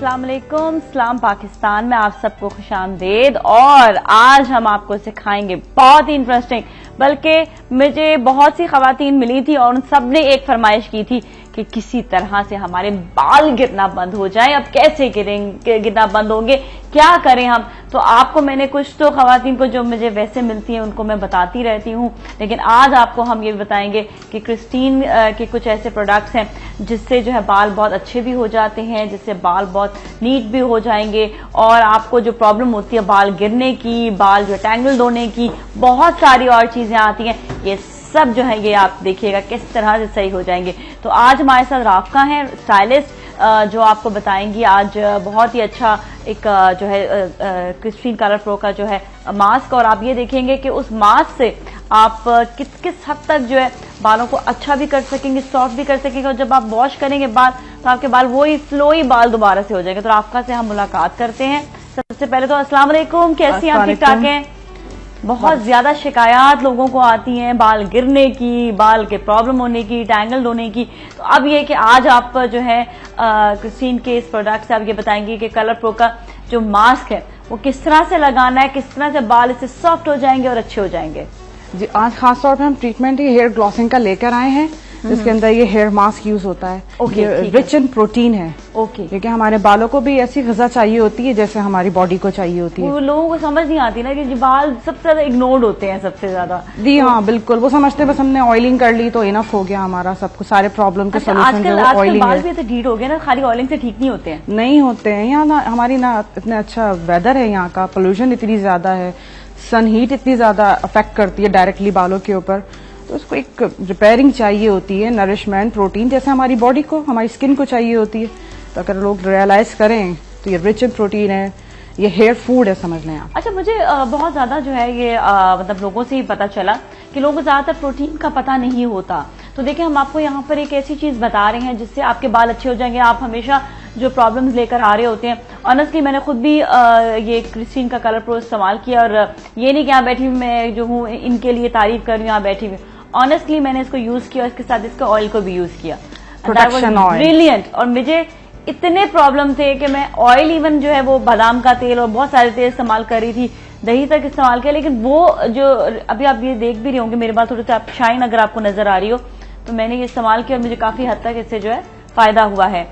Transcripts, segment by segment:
अस्सलाम वालेकुम, सलाम पाकिस्तान में आप सबको खुशामदीद। और आज हम आपको सिखाएंगे बहुत ही इंटरेस्टिंग, बल्कि मुझे बहुत सी खवातीन मिली थी और उन सब ने एक फरमाइश की थी कि किसी तरह से हमारे बाल गिरना बंद हो जाए। अब कैसे गिरना बंद होंगे, क्या करें हम? तो आपको मैंने कुछ तो खवातीन को जो मुझे वैसे मिलती हैं उनको मैं बताती रहती हूँ, लेकिन आज आपको हम ये बताएंगे कि क्रिस्टीन के कुछ ऐसे प्रोडक्ट्स हैं जिससे जो है बाल बहुत अच्छे भी हो जाते हैं, जिससे बाल बहुत नीट भी हो जाएंगे। और आपको जो प्रॉब्लम होती है बाल गिरने की, बाल जो टैंगल्ड होने की, बहुत सारी और चीजें आती हैं, ये सब जो है ये आप देखिएगा किस तरह से सही हो जाएंगे। तो आज हमारे साथ राफका है, स्टाइलिस्ट, जो आपको बताएंगी आज बहुत ही अच्छा एक जो है क्रिस्टीन कलर प्रो का जो है मास्क। और आप ये देखेंगे कि उस मास्क से आप किस हद तक जो है बालों को अच्छा भी कर सकेंगे, सॉफ्ट भी कर सकेंगे, और जब आप वॉश करेंगे बाल तो आपके बाल वही फ्लोई बाल दोबारा से हो जाएंगे। तो राफका से हम मुलाकात करते हैं। सबसे पहले तो अस्सलाम वालेकुम, कैसी हैं आप? ठीक ठाक हैं? बहुत ज्यादा शिकायत लोगों को आती हैं बाल गिरने की, बाल के प्रॉब्लम होने की, टैंगल्ड होने की। तो अब ये कि आज आप जो है क्रिस्टीन के इस प्रोडक्ट से आप ये बताएंगे कि कलर प्रो का जो मास्क है वो किस तरह से लगाना है, किस तरह से बाल इससे सॉफ्ट हो जाएंगे और अच्छे हो जाएंगे। जी, आज खास तौर पे हम ट्रीटमेंट ही हेयर ग्लॉसिंग का लेकर आए हैं, जिसके अंदर ये हेयर मास्क यूज होता है। रिच इन प्रोटीन है। क्योंकि हमारे बालों को भी ऐसी ग़िज़ा चाहिए होती है जैसे हमारी बॉडी को चाहिए होती है। वो लोगों को समझ नहीं आती ना कि बाल सबसे ज्यादा इग्नोर्ड होते हैं सबसे ज्यादा। जी हाँ, बिल्कुल। वो समझते बस हमने ऑयलिंग कर ली तो इनफ हो गया हमारा, सब कुछ सारे प्रॉब्लम के सोल्यूशन जो ऑयलिंग है। बाल भी तो हीट हो गए ना, खाली ऑयलिंग से ठीक नहीं होते हैं। नहीं होते हैं यहाँ ना, हमारी ना इतना अच्छा वेदर है यहाँ का, पोल्यूशन इतनी ज्यादा है, सन हीट इतनी ज्यादा अफेक्ट करती है डायरेक्टली बालों के ऊपर। तो उसको एक रिपेयरिंग चाहिए होती है, नरिशमेंट, प्रोटीन, जैसे हमारी बॉडी को, हमारी स्किन को चाहिए होती है। तो अगर लोग रियलाइज करें तो ये रिच इन प्रोटीन है, ये हेयर फूड है, समझ लें आप। अच्छा, मुझे बहुत ज्यादा जो है ये मतलब लोगों से ही पता चला कि लोगों को ज्यादातर प्रोटीन का पता नहीं होता। तो देखिए, हम आपको यहाँ पर एक ऐसी चीज बता रहे हैं जिससे आपके बाल अच्छे हो जाएंगे। आप हमेशा जो प्रॉब्लम्स लेकर आ रहे होते हैं, ऑनेस्टली मैंने खुद भी ये क्रिस्टीन का कलर प्रो इस्तेमाल किया, और ये नहीं कि यहाँ बैठी हुई मैं जो हूँ इनके लिए तारीफ कर रही हूँ, यहाँ बैठी हुई, ऑनेस्टली मैंने इसको यूज किया और इसके साथ इसके ऑयल को भी यूज किया। Protection oil, brilliant. और मुझे इतने प्रॉब्लम थे कि मैं ऑयल, इवन जो है वो बादाम का तेल और बहुत सारे तेल इस्तेमाल कर रही थी, दही तक इस्तेमाल किया, लेकिन वो जो अभी आप ये देख भी रहे होंगे मेरे बाल थोड़े से आप शाइन अगर आपको नजर आ रही हो, तो मैंने ये इस्तेमाल किया और मुझे काफी हद तक इससे जो है फायदा हुआ है।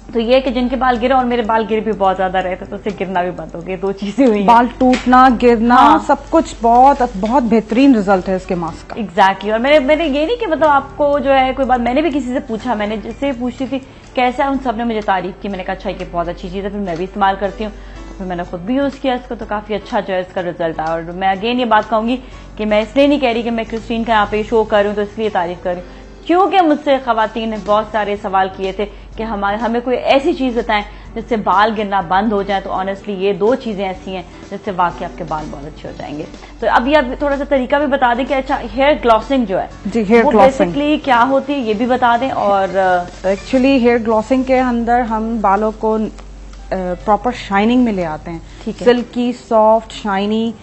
तो ये कि जिनके बाल गिरे, और मेरे बाल गिर भी बहुत ज्यादा रहे थे, तो उससे गिरना भी बंद हो गया। दो चीजें हुई, बाल टूटना, गिरना, सब कुछ बहुत बहुत बेहतरीन रिजल्ट है इसके मास्क का। एग्जैक्टली। और मैंने ये नहीं कि मतलब आपको जो है कोई बात, मैंने भी किसी से पूछा, मैंने जिससे पूछती थी कैसा है, उन सब ने मुझे तारीफ की। मैंने कहा अच्छा ये बहुत अच्छी चीज है, फिर मैं भी इस्तेमाल करती हूँ। तो फिर मैंने खुद भी यूज किया इसको, तो काफी अच्छा जो है इसका रिजल्ट आया। और मैं अगेन ये बात कहूंगी कि मैं इसलिए नहीं कह रही कि मैं क्रिस्टीन का यहाँ पे शो कर रही हूँ तो इसलिए तारीफ कर रही हूँ, क्योंकि मुझसे खवातीन ने बहुत सारे सवाल किए थे कि हमें कोई ऐसी चीज बताएं जिससे बाल गिरना बंद हो जाए। तो ऑनेस्टली ये दो चीजें ऐसी हैं जिससे वाकई आपके बाल बहुत अच्छे हो जाएंगे। तो अभी आप थोड़ा सा तरीका भी बता दें कि अच्छा हेयर ग्लॉसिंग जो है जी, हेयर ग्लॉसिंग बेसिकली क्या होती है ये भी बता दें। और एक्चुअली हेयर ग्लॉसिंग के अंदर हम बालों को प्रॉपर शाइनिंग में ले आते हैं, silky, soft, shiny,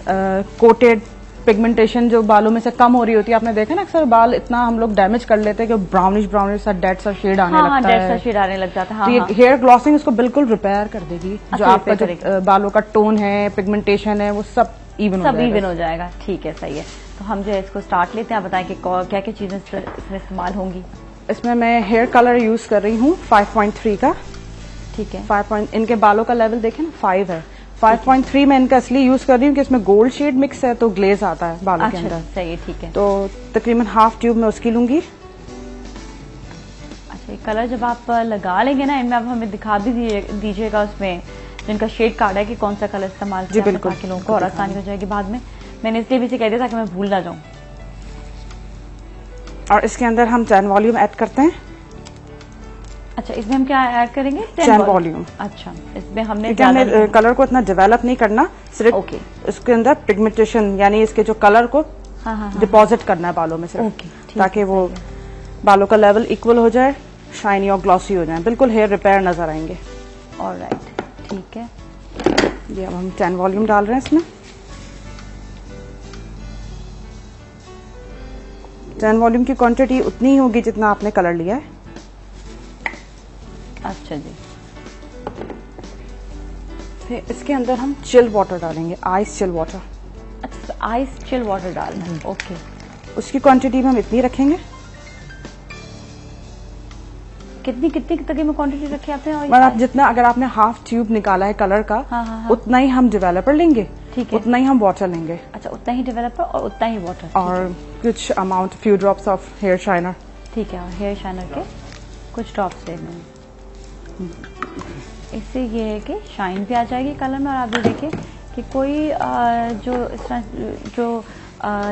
coated. Pigmentation जो बालों में से कम हो रही होती है, आपने देखा ना अक्सर बाल इतना हम लोग डैमेज कर लेते हैं कि ब्राउनिश सा डेड सा शेड आने लगता है। डेड सा शेड आने लग जाता है। तो ये हेयर ग्लॉसिंग इसको बिल्कुल रिपेयर कर देगी। जो आपका जो बालों का टोन है, पिगमेंटेशन है, वो सब इवन हो जाएगा। ठीक है, सही है। तो हम जो है इसको स्टार्ट लेते हैं। बताएं कि क्या क्या चीजें इसमें इस्तेमाल होंगी। इसमें मैं हेयर कलर यूज कर रही हूँ 5.3 का। ठीक है। 5 इनके बालों का लेवल देखें ना, 5 है। 5.3 मैं इनका इसलिए यूज कर रही हूँ कि इसमें गोल्ड शेड मिक्स है तो ग्लेज आता है बालों के अंदर। सही है, ठीक है। तो तकरीबन हाफ ट्यूब में उसकी लूंगी। अच्छा, ये कलर जब आप लगा लेंगे ना इनमें, आप हमें दिखा भी दीजिएगा उसमें जिनका शेड कार्ड है कि कौन सा कलर इस्तेमाल किया, बिल्कुल, ताकि लोगों को और आसानी हो जाएगी बाद में। मैंने इसलिए भी इसे कह दिया ताकि मैं भूल ना जाऊं। और इसके अंदर हम चैन वॉल्यूम ऐड करते हैं। अच्छा, इसमें हम क्या ऐड करेंगे? चैन वॉल्यूम। अच्छा, इसमें हमने कलर को इतना डेवलप नहीं करना, सिर्फ इसके अंदर पिगमेंटेशन यानी इसके जो कलर को डिपॉजिट करना है बालों में सिर्फ, ताकि वो बालों का लेवल इक्वल हो जाए, शाइनी और ग्लॉसी हो जाए, बिल्कुल हेयर रिपेयर नजर आएंगे। ऑलराइट, ठीक है। ये अब हम चैन वॉल्यूम डाल रहे हैं इसमें। चैन वॉल्यूम की क्वांटिटी उतनी ही होगी जितना आपने कलर लिया है। अच्छा जी। फिर इसके अंदर हम चिल वाटर डालेंगे, आइस चिल वाटर। अच्छा, आइस चिल वाटर डालना है, ओके। उसकी क्वांटिटी में हम इतनी रखेंगे। कितनी कितनी तक में क्वांटिटी रखी आपने? और आप जितना, अगर आपने हाफ ट्यूब निकाला है कलर का, उतना ही हम डेवलपर लेंगे, ठीक है, उतना ही हम वाटर लेंगे। अच्छा, उतना ही डेवलपर और उतना ही वाटर, और कुछ amount, few drops of hair shiner. ठीक है, और हेयर शाइनर के कुछ ड्रॉप्स लेने हैं। इससे ये है कि शाइन भी आ जाएगी कलर में। और आप भी देखिए कि कोई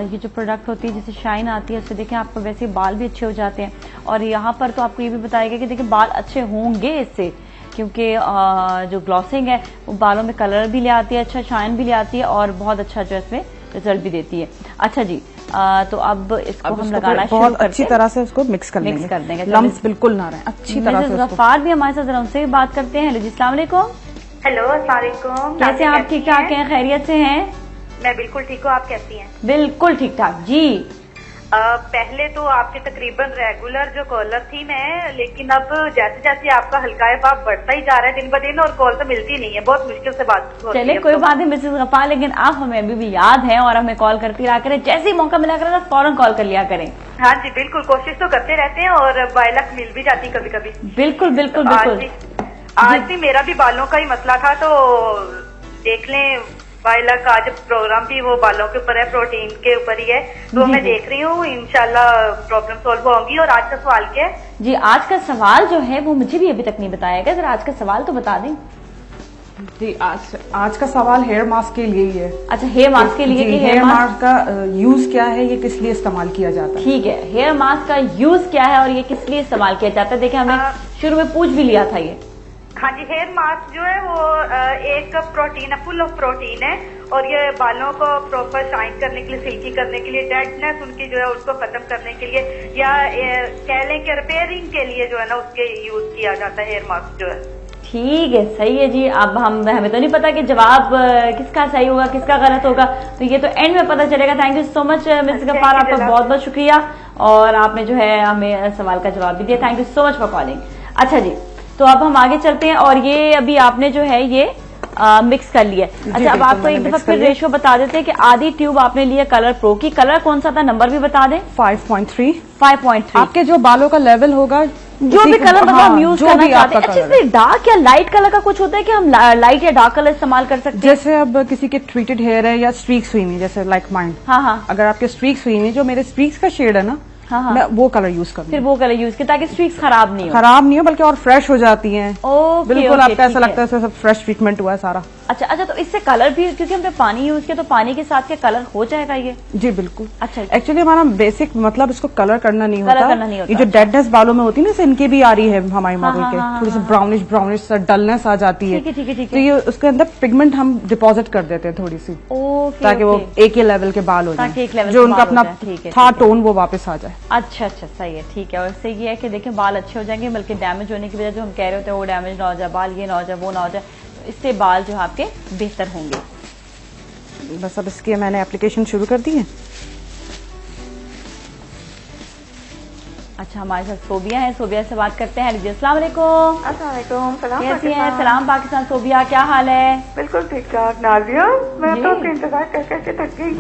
ये जो प्रोडक्ट होती है जिससे शाइन आती है, उससे देखें आपको वैसे बाल भी अच्छे हो जाते हैं। और यहाँ पर तो आपको ये भी बताया गया कि देखिए बाल अच्छे होंगे इससे, क्योंकि जो ग्लॉसिंग है वो बालों में कलर भी ले आती है, अच्छा शाइन भी ले आती है, और बहुत अच्छा जो इसमें रिजल्ट भी देती है। अच्छा जी, तो अब इसको हम लगाना शुरू बहुत अच्छी तरह से उसको मिक्स कर देंगे, लम्स बिल्कुल ना रहे, अच्छी तरह से। गफ्फार भी हमारे साथ, जरा उनसे भी बात करते हैं। हेलो जी, अस्सलाम वालेकुम। हेलो, अस्सलाम वालेकुम। कैसे हैं आप? ठीक ठाक हैं, खैरियत से हैं? मैं बिल्कुल ठीक हूँ, आप कैसी हैं? बिल्कुल ठीक ठाक जी। पहले तो आपके तकरीबन रेगुलर जो कॉलर थी मैं, लेकिन अब जैसे जैसे आपका हल्काए बाप बढ़ता ही जा रहा है दिन ब दिन, और कॉल तो मिलती नहीं है, बहुत मुश्किल से बात होती है। चले कोई बात नहीं मिसेस गफ्फार, लेकिन आप हमें अभी भी याद हैं और हमें कॉल करती रहा करें, जैसे ही मौका मिला करें फौरन कॉल कर लिया करें। हाँ जी बिल्कुल, कोशिश तो करते रहते हैं, और बायलक मिल भी जाती कभी कभी। बिल्कुल बिल्कुल बिल्कुल। आज भी मेरा भी बालों का ही मसला था, तो देख लें बायला का आज प्रोग्राम भी वो बालों के ऊपर है, प्रोटीन के ऊपर ही है, तो मैं देख रही हूँ इंशाल्लाह प्रॉब्लम सॉल्व होगी। और आज का सवाल क्या है? जी, आज का सवाल जो है वो मुझे भी अभी तक नहीं बताया गया, जरा आज का सवाल तो बता दें। जी, आज का सवाल हेयर मास्क के लिए ही है। अच्छा, हेयर मास्क के लिए कि हेयर मास्क का यूज क्या है, ये किस लिए इस्तेमाल किया जाता है? ठीक है, हेयर मास्क का यूज क्या है और ये किस लिए इस्तेमाल किया जाता है? देखिए हमने शुरू में पूछ भी लिया था ये। हाँ जी, हेयर मास्क जो है वो एक प्रोटीन है, फुल ऑफ प्रोटीन है, और ये बालों को प्रॉपर शाइन करने के लिए, सिल्की करने के लिए, डेडनेस उनकी जो है उसको खत्म करने के लिए, या कह लें कि रिपेयरिंग के लिए जो है ना उसके यूज किया जाता है हेयर मास्क जो है। ठीक है, सही है जी। अब हमें तो नहीं पता कि जवाब किसका सही होगा किसका गलत होगा, तो ये तो एंड में पता चलेगा। Thank you so much miss Ghaffar, आपका बहुत बहुत शुक्रिया, और आपने जो है हमें सवाल का जवाब भी दिया। Thank you so much for calling. अच्छा जी, तो अब हम आगे चलते हैं, और ये अभी आपने जो है ये मिक्स कर लिया। अच्छा, अब आपको एक दफा फिर रेशियो बता देते हैं कि आधी ट्यूब आपने लिया कलर प्रो की, कलर कौन सा था, नंबर भी बता दें। 5.3। आपके जो बालों का लेवल होगा, जो भी कलर मतलब हम यूज करना चाहते हैं। अच्छा, इसमें डार्क या लाइट कलर का कुछ होता है कि हम लाइट या डार्क कलर इस्तेमाल कर सकते हैं? जैसे अब किसी के ट्रीटेड हेयर है या स्ट्रीक्स हुई हुई, जैसे लाइक माइंड। हाँ, अगर आपके स्ट्रीक्स हुई हुई, जो मेरे स्ट्रीक्स का शेड है ना, हाँ, मैं वो कलर यूज करूँ। फिर वो कलर यूज किया ताकि स्ट्रीक्स खराब नहीं हो, बल्कि और फ्रेश हो जाती हैं। बिल्कुल, आपको ऐसा लगता है सब फ्रेश ट्रीटमेंट हुआ है सारा। अच्छा, तो इससे कलर भी, क्योंकि हमने पानी यूज किया तो पानी के साथ के कलर हो जाएगा ये? जी बिल्कुल। अच्छा, एक्चुअली हमारा बेसिक मतलब इसको कलर करना नहीं होता। ये जो डेडनेस बालों में होती है ना, इनकी भी आ रही है हमारी मॉडल के, थोड़ी सी ब्राउनिश डलनेस आ जाती है, तो ये उसके अंदर पिगमेंट हम डिपॉजिट कर देते हैं थोड़ी सी, ताकि वो एक ही लेवल के बाल हो जाए, जो उनका अपना था टोन वो वापस आ जाए। अच्छा, सही है, ठीक है। और इससे ये है कि देखिए बाल अच्छे हो जाएंगे, बल्कि डैमेज होने की वजह जो हम कह रहे होते हैं वो डैमेज ना हो जाए, बाल ये ना हो जाए, वो ना हो जाए, इससे बाल जो है आपके बेहतर होंगे। बस अब इसकी मैंने एप्लीकेशन शुरू कर दी है। अच्छा, हमारे साथ सोबिया है, सोबिया से बात करते हैं। जी, अस्सलाम वालेकुम। अस्सलाम वालेकुम। कैसी हैं? सलाम पाकिस्तान। सोबिया, क्या हाल है? बिल्कुल ठीक ठाक। नाजिया, मैं तो आपका इंतजार कर करके थक गई।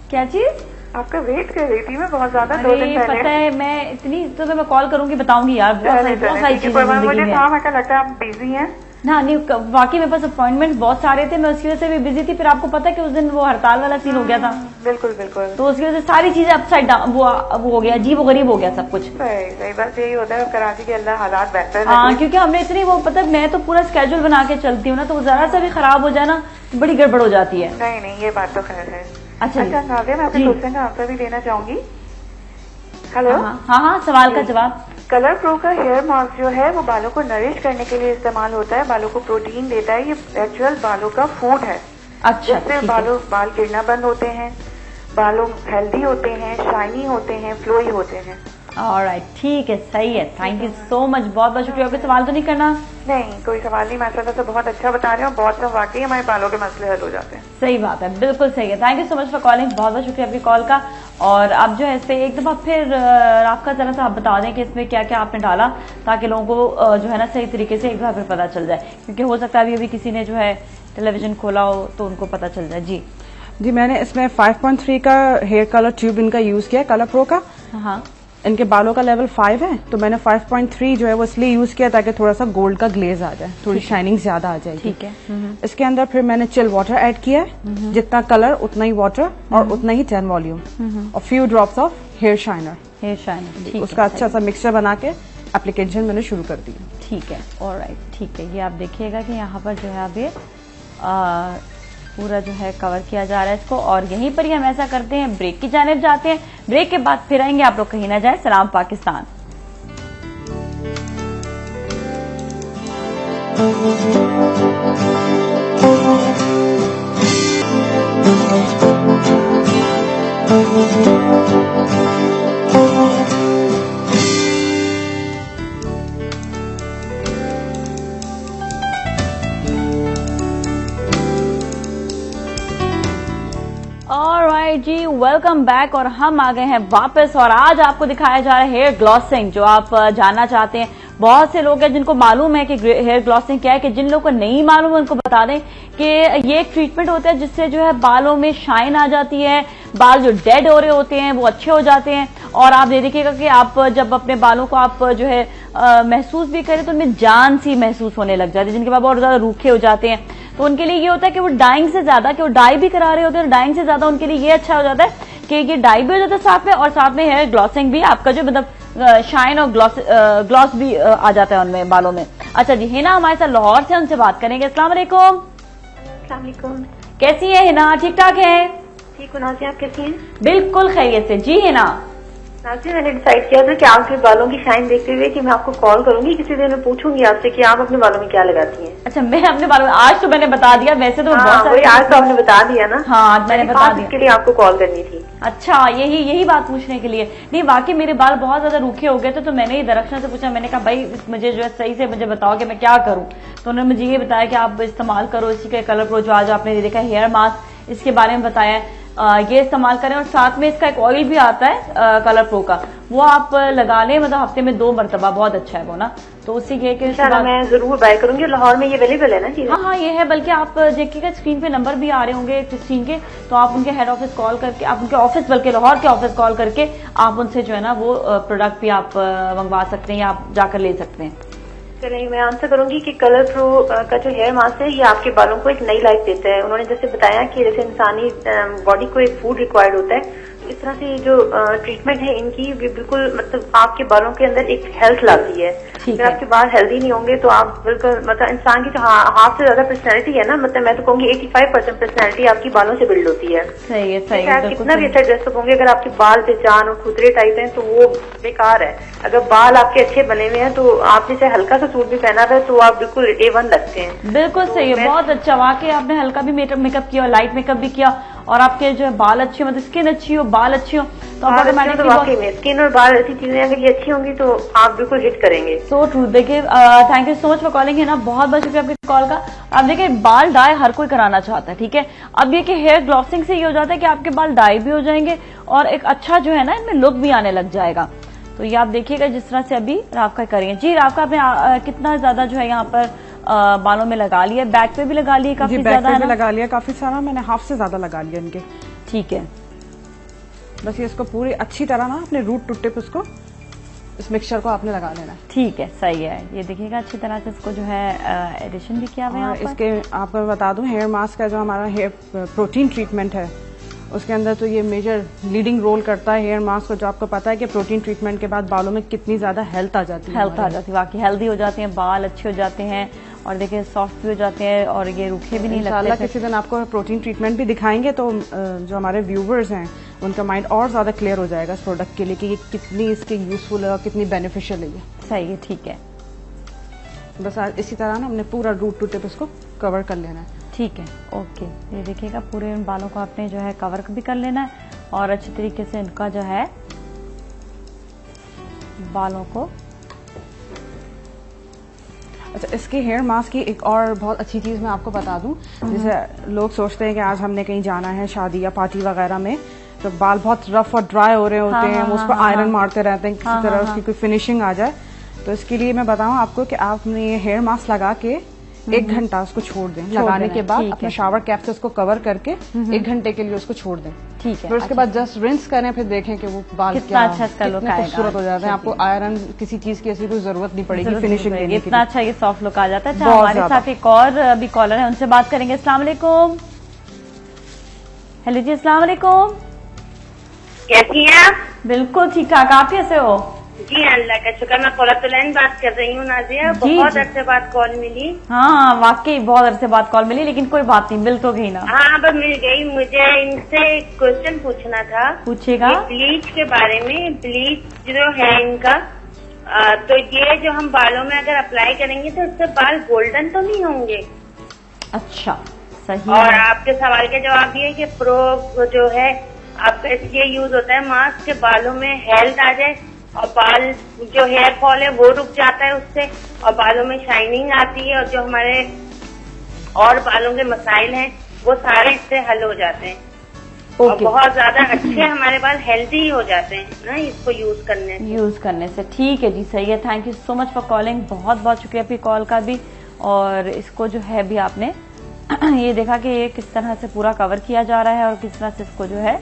क्या चीज? आपका वेट कर रही थी मैं बहुत ज्यादा, 2 दिन पहले। पता है, मैं इतनी तो मैं कॉल करूंगी, बताऊंगी यार, बहुत सारी चीजें मुझे था, मैं लगता है आप बिजी हैं ना? नहीं, वाकई मेरे पास अपॉइंटमेंट बहुत सारे थे, मैं उसकी वजह से भी बिजी थी। फिर आपको पता है कि उस दिन वो हड़ताल वाला सीन हो गया था। बिल्कुल बिल्कुल। तो उसकी वजह से सारी चीजें अपसाइड डाउन वो हो गया, अजीब गरीब हो गया सब कुछ। सही बस यही होता है कराची के अल्लाह हालात बेहतर। हाँ, क्योंकि हमने इतनी वो पता, मैं तो पूरा स्केड्यूल बना के चलती हूँ ना, तो जरा सा भी खराब हो जाए ना तो बड़ी गड़बड़ हो जाती है। नहीं, ये बात तो खैर है। अच्छा नाजिया, मैं अपने क्वेश्चन का आंसर भी देना चाहूंगी। हेलो। हाँ, सवाल का जवाब। कलर प्रो का हेयर मास्क जो है वो बालों को नरिश करने के लिए इस्तेमाल होता है, बालों को प्रोटीन देता है, ये एक्चुअल बालों का फूड है। अच्छा, जिससे बाल गिरना बंद होते हैं, बालों हेल्दी होते हैं, शाइनी होते हैं, फ्लोई होते हैं। ऑलराइट, ठीक है, सही है। थैंक यू सो मच, बहुत बहुत शुक्रिया। कोई सवाल तो नहीं करना? नहीं, कोई सवाल नहीं। माशाल्लाह से बहुत अच्छा बता रहे हो, बहुत सब वाकई हमारे बालों के मसले हल हो जाते हैं। सही बात है, बिल्कुल सही है। Thank you so much for calling, बहुत बहुत शुक्रिया आपकी कॉल का। और अब जो है इस पे एक दफा फिर आपका जरा सा आप बता दें कि इसमें क्या क्या आपने डाला, ताकि लोगों को जो है ना सही तरीके से एक बार फिर पता चल जाए, क्योंकि हो सकता है अभी किसी ने जो है टेलीविजन खोला हो तो उनको पता चल जाए। जी मैंने इसमें 5.3 का हेयर कलर ट्यूब इनका यूज किया, कलर प्रो का। हाँ, इनके बालों का लेवल 5 है, तो मैंने 5.3 जो है वो इसलिए यूज किया ताकि थोड़ा सा गोल्ड का ग्लेज आ जाए, थोड़ी शाइनिंग ज्यादा आ जाएगी। ठीक है। इसके अंदर फिर मैंने चिल वाटर ऐड किया है, जितना कलर उतना ही वाटर और उतना ही 10 वॉल्यूम और few drops of hair shiner. ठीक, उसका अच्छा सा मिक्सचर बना के एप्लीकेशन मैंने शुरू कर दी। ठीक है, ऑलराइट, ठीक है। ये आप देखिएगा कि यहाँ पर जो है अब ये पूरा जो है कवर किया जा रहा है इसको, और यहीं पर ही हम ऐसा करते हैं, ब्रेक की जानिब जाते हैं। ब्रेक के बाद फिर आएंगे, आप लोग कहीं ना जाए। सलाम पाकिस्तान। ऑलराइट जी, वेलकम बैक। और हम आ गए हैं वापस, और आज आपको दिखाया जा रहा है हेयर ग्लॉसिंग। जो आप जानना चाहते हैं, बहुत से लोग हैं जिनको मालूम है कि हेयर ग्लॉसिंग क्या है, कि जिन लोगों को नहीं मालूम है उनको बता दें कि ये एक ट्रीटमेंट होता है जिससे जो है बालों में शाइन आ जाती है, बाल जो डेड हो रहे होते हैं वो अच्छे हो जाते हैं। और आप ये देखिएगा कि आप जब अपने बालों को आप जो है महसूस भी करें तो उनमें जान सी महसूस होने लग जाती है। जिनके बाल बहुत ज्यादा रूखे हो जाते हैं तो उनके लिए ये होता है कि वो डाइंग से ज्यादा, कि वो डाई भी करा रहे होते हैं, डाइंग से ज्यादा उनके लिए ये अच्छा हो जाता है कि ये डाई भी हो जाता है साथ में, और साथ में हेयर ग्लॉसिंग भी, आपका जो मतलब शाइन और ग्लॉस भी आ जाता है उनमें बालों में। अच्छा जी, हिना हमारे साथ लाहौर से, उनसे बात करेंगे। अस्सलाम वालेकुम। अस्सलाम वालेकुम। कैसी है हिना? ठीक ठाक है? ठीक हूँ नाज़िया, आप कैसी हैं? बिल्कुल खैरियत से। जी हिना। नाज़िया, मैंने डिसाइड किया था कि आपके बालों की शाइन देखते हुए कि मैं आपको कॉल करूंगी, किसी दिन मैं पूछूंगी आपसे कि आप अपने बालों में क्या लगाती हैं। अच्छा, मैं अपने बालों में आज तो मैंने बता दिया, वैसे तो बहुत सारे आज तो आपने बता दिया ना। हाँ, मैंने बता दिया। इसके लिए आपको कॉल करनी थी। अच्छा, यही बात पूछने के लिए। नहीं, वाकई मेरे बाल बहुत ज्यादा रूखे हो गए थे, तो मैंने ही दरख्शन से पूछा, मैंने कहा भाई मुझे जो है सही से मुझे बताओ कि मैं क्या करूं। तो उन्होंने मुझे ये बताया कि आप इस्तेमाल करो इसी का कलर प्रो, जो आज आपने देखा हेयर मास्क, इसके बारे में बताया, ये इस्तेमाल करें। और साथ में इसका एक ऑयल भी आता है कलर प्रो का, वो आप लगा लें, मतलब हफ्ते में 2 मरतबा, बहुत अच्छा है वो ना। तो उससे ये कि मैं जरूर बाय करूंगी। लाहौर में ये अवेलेबल है ना चीजें? हाँ, ये है। बल्कि आप देखिएगा स्क्रीन पे नंबर भी आ रहे होंगे स्क्रीन के, तो आप उनके हेड ऑफिस कॉल करके, आप उनके ऑफिस, बल्कि लाहौर के ऑफिस कॉल करके आप उनसे जो है ना वो प्रोडक्ट भी आप मंगवा सकते हैं या आप जाकर ले सकते हैं। चलिए, मैं आंसर करूंगी कि कलर प्रो का जो हेयर मास्क है ये आपके बालों को एक नई लाइफ देता है। उन्होंने जैसे बताया कि जैसे इंसानी बॉडी को एक फूड रिक्वायर्ड होता है, इस तरह से जो ट्रीटमेंट है इनकी बिल्कुल मतलब आपके बालों के अंदर एक हेल्थ लाती है। अगर आपके बाल हेल्दी नहीं होंगे तो आप बिल्कुल मतलब इंसान की जो हाफ से ज्यादा पर्सनैलिटी है ना, मतलब मैं तो कहूंगी 85% पर्सनैलिटी आपकी बालों से बिल्ड होती है। सही है, सही है। आप कितना भी अच्छा ड्रेसअप होंगे, अगर आपके बाल बेजान और खुदरे टाइप हैं तो वो बेकार है। अगर बाल आपके अच्छे बने हुए हैं तो आपने चाहे हल्का सा सूट भी पहना है तो आप बिल्कुल A1 लगते हैं। बिल्कुल सही है, बहुत अच्छा। वाकई आपने हल्का भी मेकअप किया, लाइट मेकअप भी किया, और आपके जो है बाल अच्छे, मतलब स्किन अच्छी हो, बाल अच्छे हो, तो आप ऑटोमेटिकली वाकई में स्किन और बाल ऐसी चीजें अगर ये अच्छी होंगी तो आप बिल्कुल हिट करेंगे। So true. देखिए, thank you so much for calling है ना, बहुत बहुत शुक्रिया आपके कॉल का। आप देखिए, बाल डाई हर कोई कराना चाहता है, ठीक है। अब ये कि हेयर ग्लॉसिंग से ये हो जाता है कि आपके बाल डाई भी हो जाएंगे और एक अच्छा जो है ना इनमें लुक भी आने लग जाएगा। तो ये आप देखिएगा जिस तरह से अभी रावका करेंगे। जी रावका, आपने कितना ज्यादा जो है यहाँ पर बालों में लगा लिया, बैक पे भी लगा लिया काफी ज्यादा है ना? लगा लिया काफी सारा, मैंने हाफ से ज्यादा लगा लिया इनके। ठीक है, बस ये इसको पूरी अच्छी तरह ना अपने रूट टू टिप उसको इस मिक्सचर को आपने लगा लेना है। ठीक है, सही है। ये देखिएगा अच्छी तरह से इसको जो है एडिशन भी किया हुआ है। इसके आपको बता दूं, हेयर मास्क का जो हमारा हेयर प्रोटीन ट्रीटमेंट है उसके अंदर तो ये मेजर लीडिंग रोल करता है हेयर मास्क को। जो आपको पता है कि प्रोटीन ट्रीटमेंट के बाद बालों में कितनी ज्यादा हेल्थ आ जाती है, वाकई हेल्दी हो जाते हैं, बाल अच्छे हो जाते हैं और देखिए सॉफ्ट भी हो जाते हैं और ये रूखे भी नहीं लगते। किसी दिन आपको प्रोटीन ट्रीटमेंट भी दिखाएंगे तो जो हमारे व्यूवर्स हैं उनका माइंड और ज्यादा क्लियर हो जाएगा इस प्रोडक्ट के लिए कि ये कितनी इसके यूजफुल है और कितनी बेनिफिशियल है। सही है, ठीक है। बस इसी तरह ना हमने पूरा रूट टू टिप इसको कवर कर लेना है। ठीक है, ओके। ये देखिएगा पूरे बालों को आपने जो है कवर भी कर लेना है और अच्छी तरीके से इनका जो है बालों को। अच्छा, इसके हेयर मास्क की एक और बहुत अच्छी चीज मैं आपको बता दूं, जैसे लोग सोचते हैं कि आज हमने कहीं जाना है शादी या पार्टी वगैरह में, तो बाल बहुत रफ और ड्राई हो रहे होते हैं, उस पर आयरन मारते रहते हैं किसी तरह उसकी कोई फिनिशिंग आ जाए। तो इसके लिए मैं बताऊं आपको कि आपने ये हेयर मास्क लगा के 1 घंटा उसको छोड़ दें। लगाने के बाद अपने शावर कैप से उसको कवर करके 1 घंटे के लिए उसको छोड़ दें। ठीक है। फिर उसके बाद जस्ट रिंस करें, फिर देखें कि वो बाल कितना अच्छा इसका लुक आएगा, खूबसूरत हो जाता है। आपको आयरन किसी चीज की ऐसी कोई जरूरत नहीं पड़ेगी फिनिशिंग देने की। इतना अच्छा ये सॉफ्ट लुक आ जाता है। अच्छा, हमारे साथ एक और अभी कॉलर है, उनसे बात करेंगे। अस्सलाम वालेकुम। हेलो जी, अस्सलाम वालेकुम। कैसी हैं आप? बिल्कुल ठीक ठाक, आप कैसे हो? जी अल्लाह का शुक्र। मैं कोलातुलैन बात कर रही हूँ नाजिया। बहुत अरसे बाद कॉल मिली। हाँ वाकई बहुत अरसे बाद कॉल मिली, लेकिन कोई बात नहीं, मिल तो गई ना। हाँ बस मिल गई। मुझे इनसे एक क्वेश्चन पूछना था। पूछेगा। ब्लीच के बारे में। ब्लीच जो है इनका, तो ये जो हम बालों में अगर अप्लाई करेंगे तो इससे बाल गोल्डन तो नहीं होंगे? अच्छा सही। और आपके सवाल का जवाब ये कि प्रो जो है आपका इसलिए यूज होता है मास्क के बालों में हेल्थ आ जाए और बाल जो हेयर फॉल है वो रुक जाता है उससे, और बालों में शाइनिंग आती है, और जो हमारे और बालों के मसाइल हैं वो सारे इससे हल हो जाते हैं। और बहुत ज्यादा अच्छे हमारे बाल हेल्दी हो जाते हैं ना इसको यूज करने से। ठीक है जी, सही है। Thank you so much for calling. बहुत बहुत शुक्रिया आपकी कॉल का भी। और इसको जो है भी आपने ये देखा कि ये किस तरह से पूरा कवर किया जा रहा है और किस तरह से इसको जो है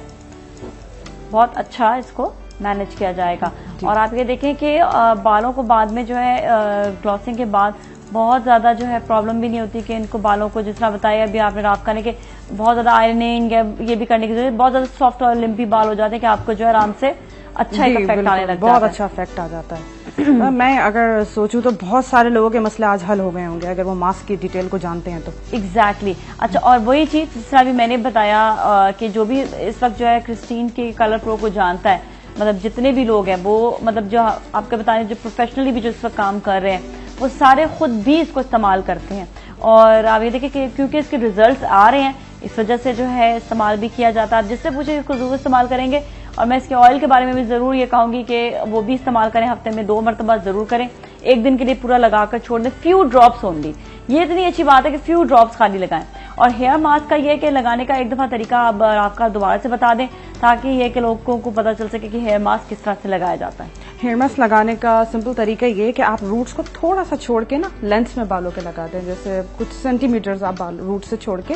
बहुत अच्छा इसको मैनेज किया जाएगा। और आप ये देखें कि बालों को बाद में जो है ग्लॉसिंग के बाद बहुत ज्यादा जो है प्रॉब्लम भी नहीं होती कि इनको बालों को जिस तरह बताया अभी आपने राफ करने के बहुत ज्यादा आयरनिंग ये भी करने की जरूरत, बहुत ज्यादा सॉफ्ट और लिम्पी बाल हो जाते हैं कि आपको जो है आराम से अच्छा इफेक्ट आने लगता है। बहुत अच्छा इफेक्ट आ जाता है। मैं अगर सोचूं तो बहुत सारे लोगों के मसले आज हल हो गए होंगे अगर वो मास्क की डिटेल को जानते हैं तो। एग्जैक्टली। अच्छा, और वही चीज जिस तरह भी मैंने बताया कि जो भी इस वक्त जो है क्रिस्टीन के कलर प्रो को जानता है, मतलब जितने भी लोग हैं वो, मतलब जो आपके बताने जो प्रोफेशनली भी जो इस वक्त काम कर रहे हैं वो सारे खुद भी इसको इस्तेमाल करते हैं। और आप ये देखिए कि क्योंकि इसके रिजल्ट्स आ रहे हैं इस वजह से जो है इस्तेमाल भी किया जाता है। आप जिससे पूछे इसको जरूर इस्तेमाल करेंगे। और मैं इसके ऑयल के बारे में भी जरूर ये कहूंगी कि वो भी इस्तेमाल करें, हफ्ते में 2 मरतबा जरूर करें। एक दिन के लिए पूरा लगाकर छोड़ दें, फ्यू ड्रॉप्स ओनली। ये इतनी अच्छी बात है कि फ्यू ड्रॉप्स खाली लगाएं। और हेयर मास्क का ये है कि लगाने का एक दफा तरीका अब आपका दोबारा से बता दें ताकि ये कि लोगों को पता चल सके कि हेयर मास्क किस तरह से लगाया जाता है। हेयर मास्क लगाने का सिंपल तरीका ये है कि आप रूट्स को थोड़ा सा छोड़ के ना लेंथ में बालों के लगा दें, जैसे कुछ सेंटीमीटर्स आप बाल रूट से छोड़ के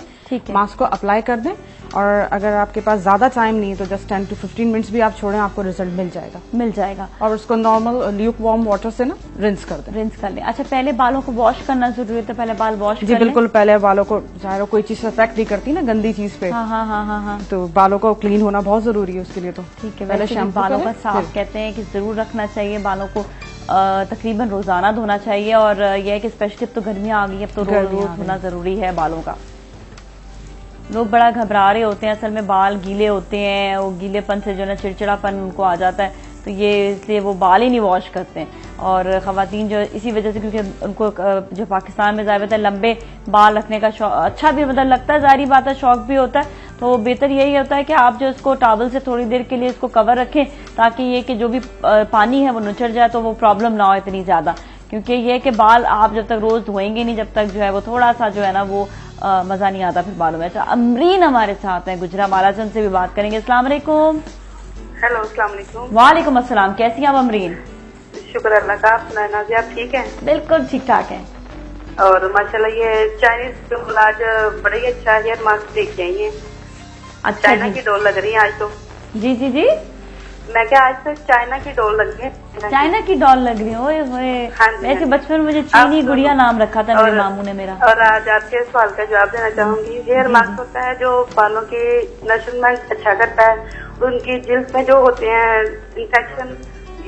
मास्क को अप्लाई कर दें। और अगर आपके पास ज्यादा टाइम नहीं है तो जस्ट 10 to 15 मिनट्स भी आप छोड़ें, आपको रिजल्ट मिल जाएगा। और उसको नॉर्मल ल्यूक वार्म वाटर से ना रिंस कर दें। रिंस कर लें। अच्छा, पहले बालों को वॉश करना जरूरी है, तो पहले बाल वॉश जी बिल्कुल। पहले बालों को जाहिर कोई चीज अफेक्ट नहीं करती ना गंदी चीज पे। हाँ। तो बालों को क्लीन होना बहुत जरूरी है उसके लिए। तो ठीक है। पहले शैम्पू बालों का साफ कहते हैं कि जरूर रखना चाहिए, बालों को तकरीबन रोजाना धोना चाहिए। और यह है कि स्पेशली अब तो गर्मियां आ गई, अब तो रोज धोना जरूरी है बालों का। लोग बड़ा घबरा रहे होते हैं, असल में बाल गीले होते हैं, वो गीलेपन से जो है चिड़चिड़ापन उनको आ जाता है, तो ये इसलिए वो बाल ही नहीं वॉश करते हैं। और खवातीन जो इसी वजह से, क्योंकि उनको जो पाकिस्तान में ज़ाहिर है लंबे बाल रखने का शौक अच्छा भी मतलब लगता है, जाहिर बात है शौक भी होता है, तो बेहतर यही होता है कि आप जो इसको टॉवल से थोड़ी देर के लिए इसको कवर रखें ताकि ये कि जो भी पानी है वो नुचड़ जाए तो वो प्रॉब्लम ना हो इतनी ज्यादा। क्योंकि ये कि बाल आप जब तक रोज धोएंगे नहीं, जब तक जो है वो थोड़ा सा जो है ना वो मजा नहीं आता फिर बालों में। अच्छा, अमरीन हमारे साथ हैं गुजरावाला से, उनसे भी बात करेंगे। अस्सलाम वालेकुम। हेलो, अस्सलाम वालेकुम। वालेकुम अस्सलाम। कैसी हैं आप अमरीन? शुक्र अल्लाह का। आप सुनाए नाज़िया, आप ठीक हैं? बिल्कुल ठीक ठाक है। और माशाल्लाह ये चाइनीज आज बड़ा ही अच्छा हेयर मास्क देख आई है। अच्छा, चाइना की डोल लग रही है आज तो। जी जी जी, मैं क्या आज तो चाइना की डोल लग रही है। चाइना की डॉल लग रही है। वैसे बचपन में मुझे चीनी गुड़िया नाम रखा था मेरे मामू ने मेरा। और आज आपके सवाल का जवाब देना चाहूंगी। हेयर मास्क होता है जो बालों की नरिशमेंट अच्छा करता है, उनकी जिल्द में जो होते हैं इन्फेक्शन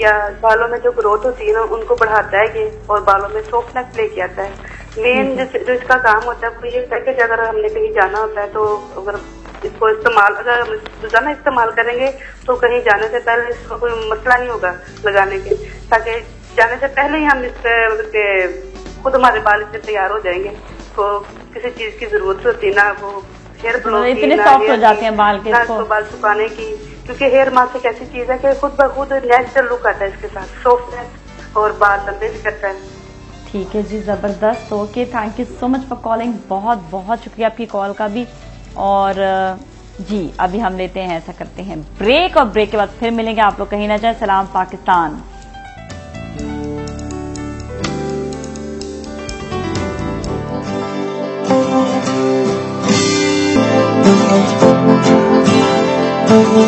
या बालों में जो ग्रोथ होती है ना उनको बढ़ाता है ये, और बालों में सॉफ्टनेस लेके आता है। मेन जो इसका काम होता है वो ये है कि अगर हमने कहीं जाना होता है तो अगर इसको इस्तेमाल अगर हम रोजाना इस्तेमाल करेंगे तो कहीं जाने से पहले इसको कोई मसला नहीं होगा लगाने के, ताकि जाने से पहले ही हम इस पे खुद हमारे बाल इससे तैयार हो जाएंगे, तो किसी चीज की जरूरत होती ना वो हेयर ब्लो की, इतने सॉफ्ट हो जाते हैं बाल के, इसको बाल सुखाने की। क्योंकि हेयर मास्क एक ऐसी चीज है कि खुद ब खुद नेचुरल लुक आता है इसके साथ, सॉफ्टनेस और बाल लंबे भी करता है। ठीक है जी, जबरदस्त। Okay, thank you so much for calling. बहुत बहुत शुक्रिया आपकी कॉल का भी। और जी अभी हम लेते हैं, ऐसा करते हैं ब्रेक, और ब्रेक के बाद फिर मिलेंगे। आप लोग कहीं ना जाए। सलाम पाकिस्तान। Alright,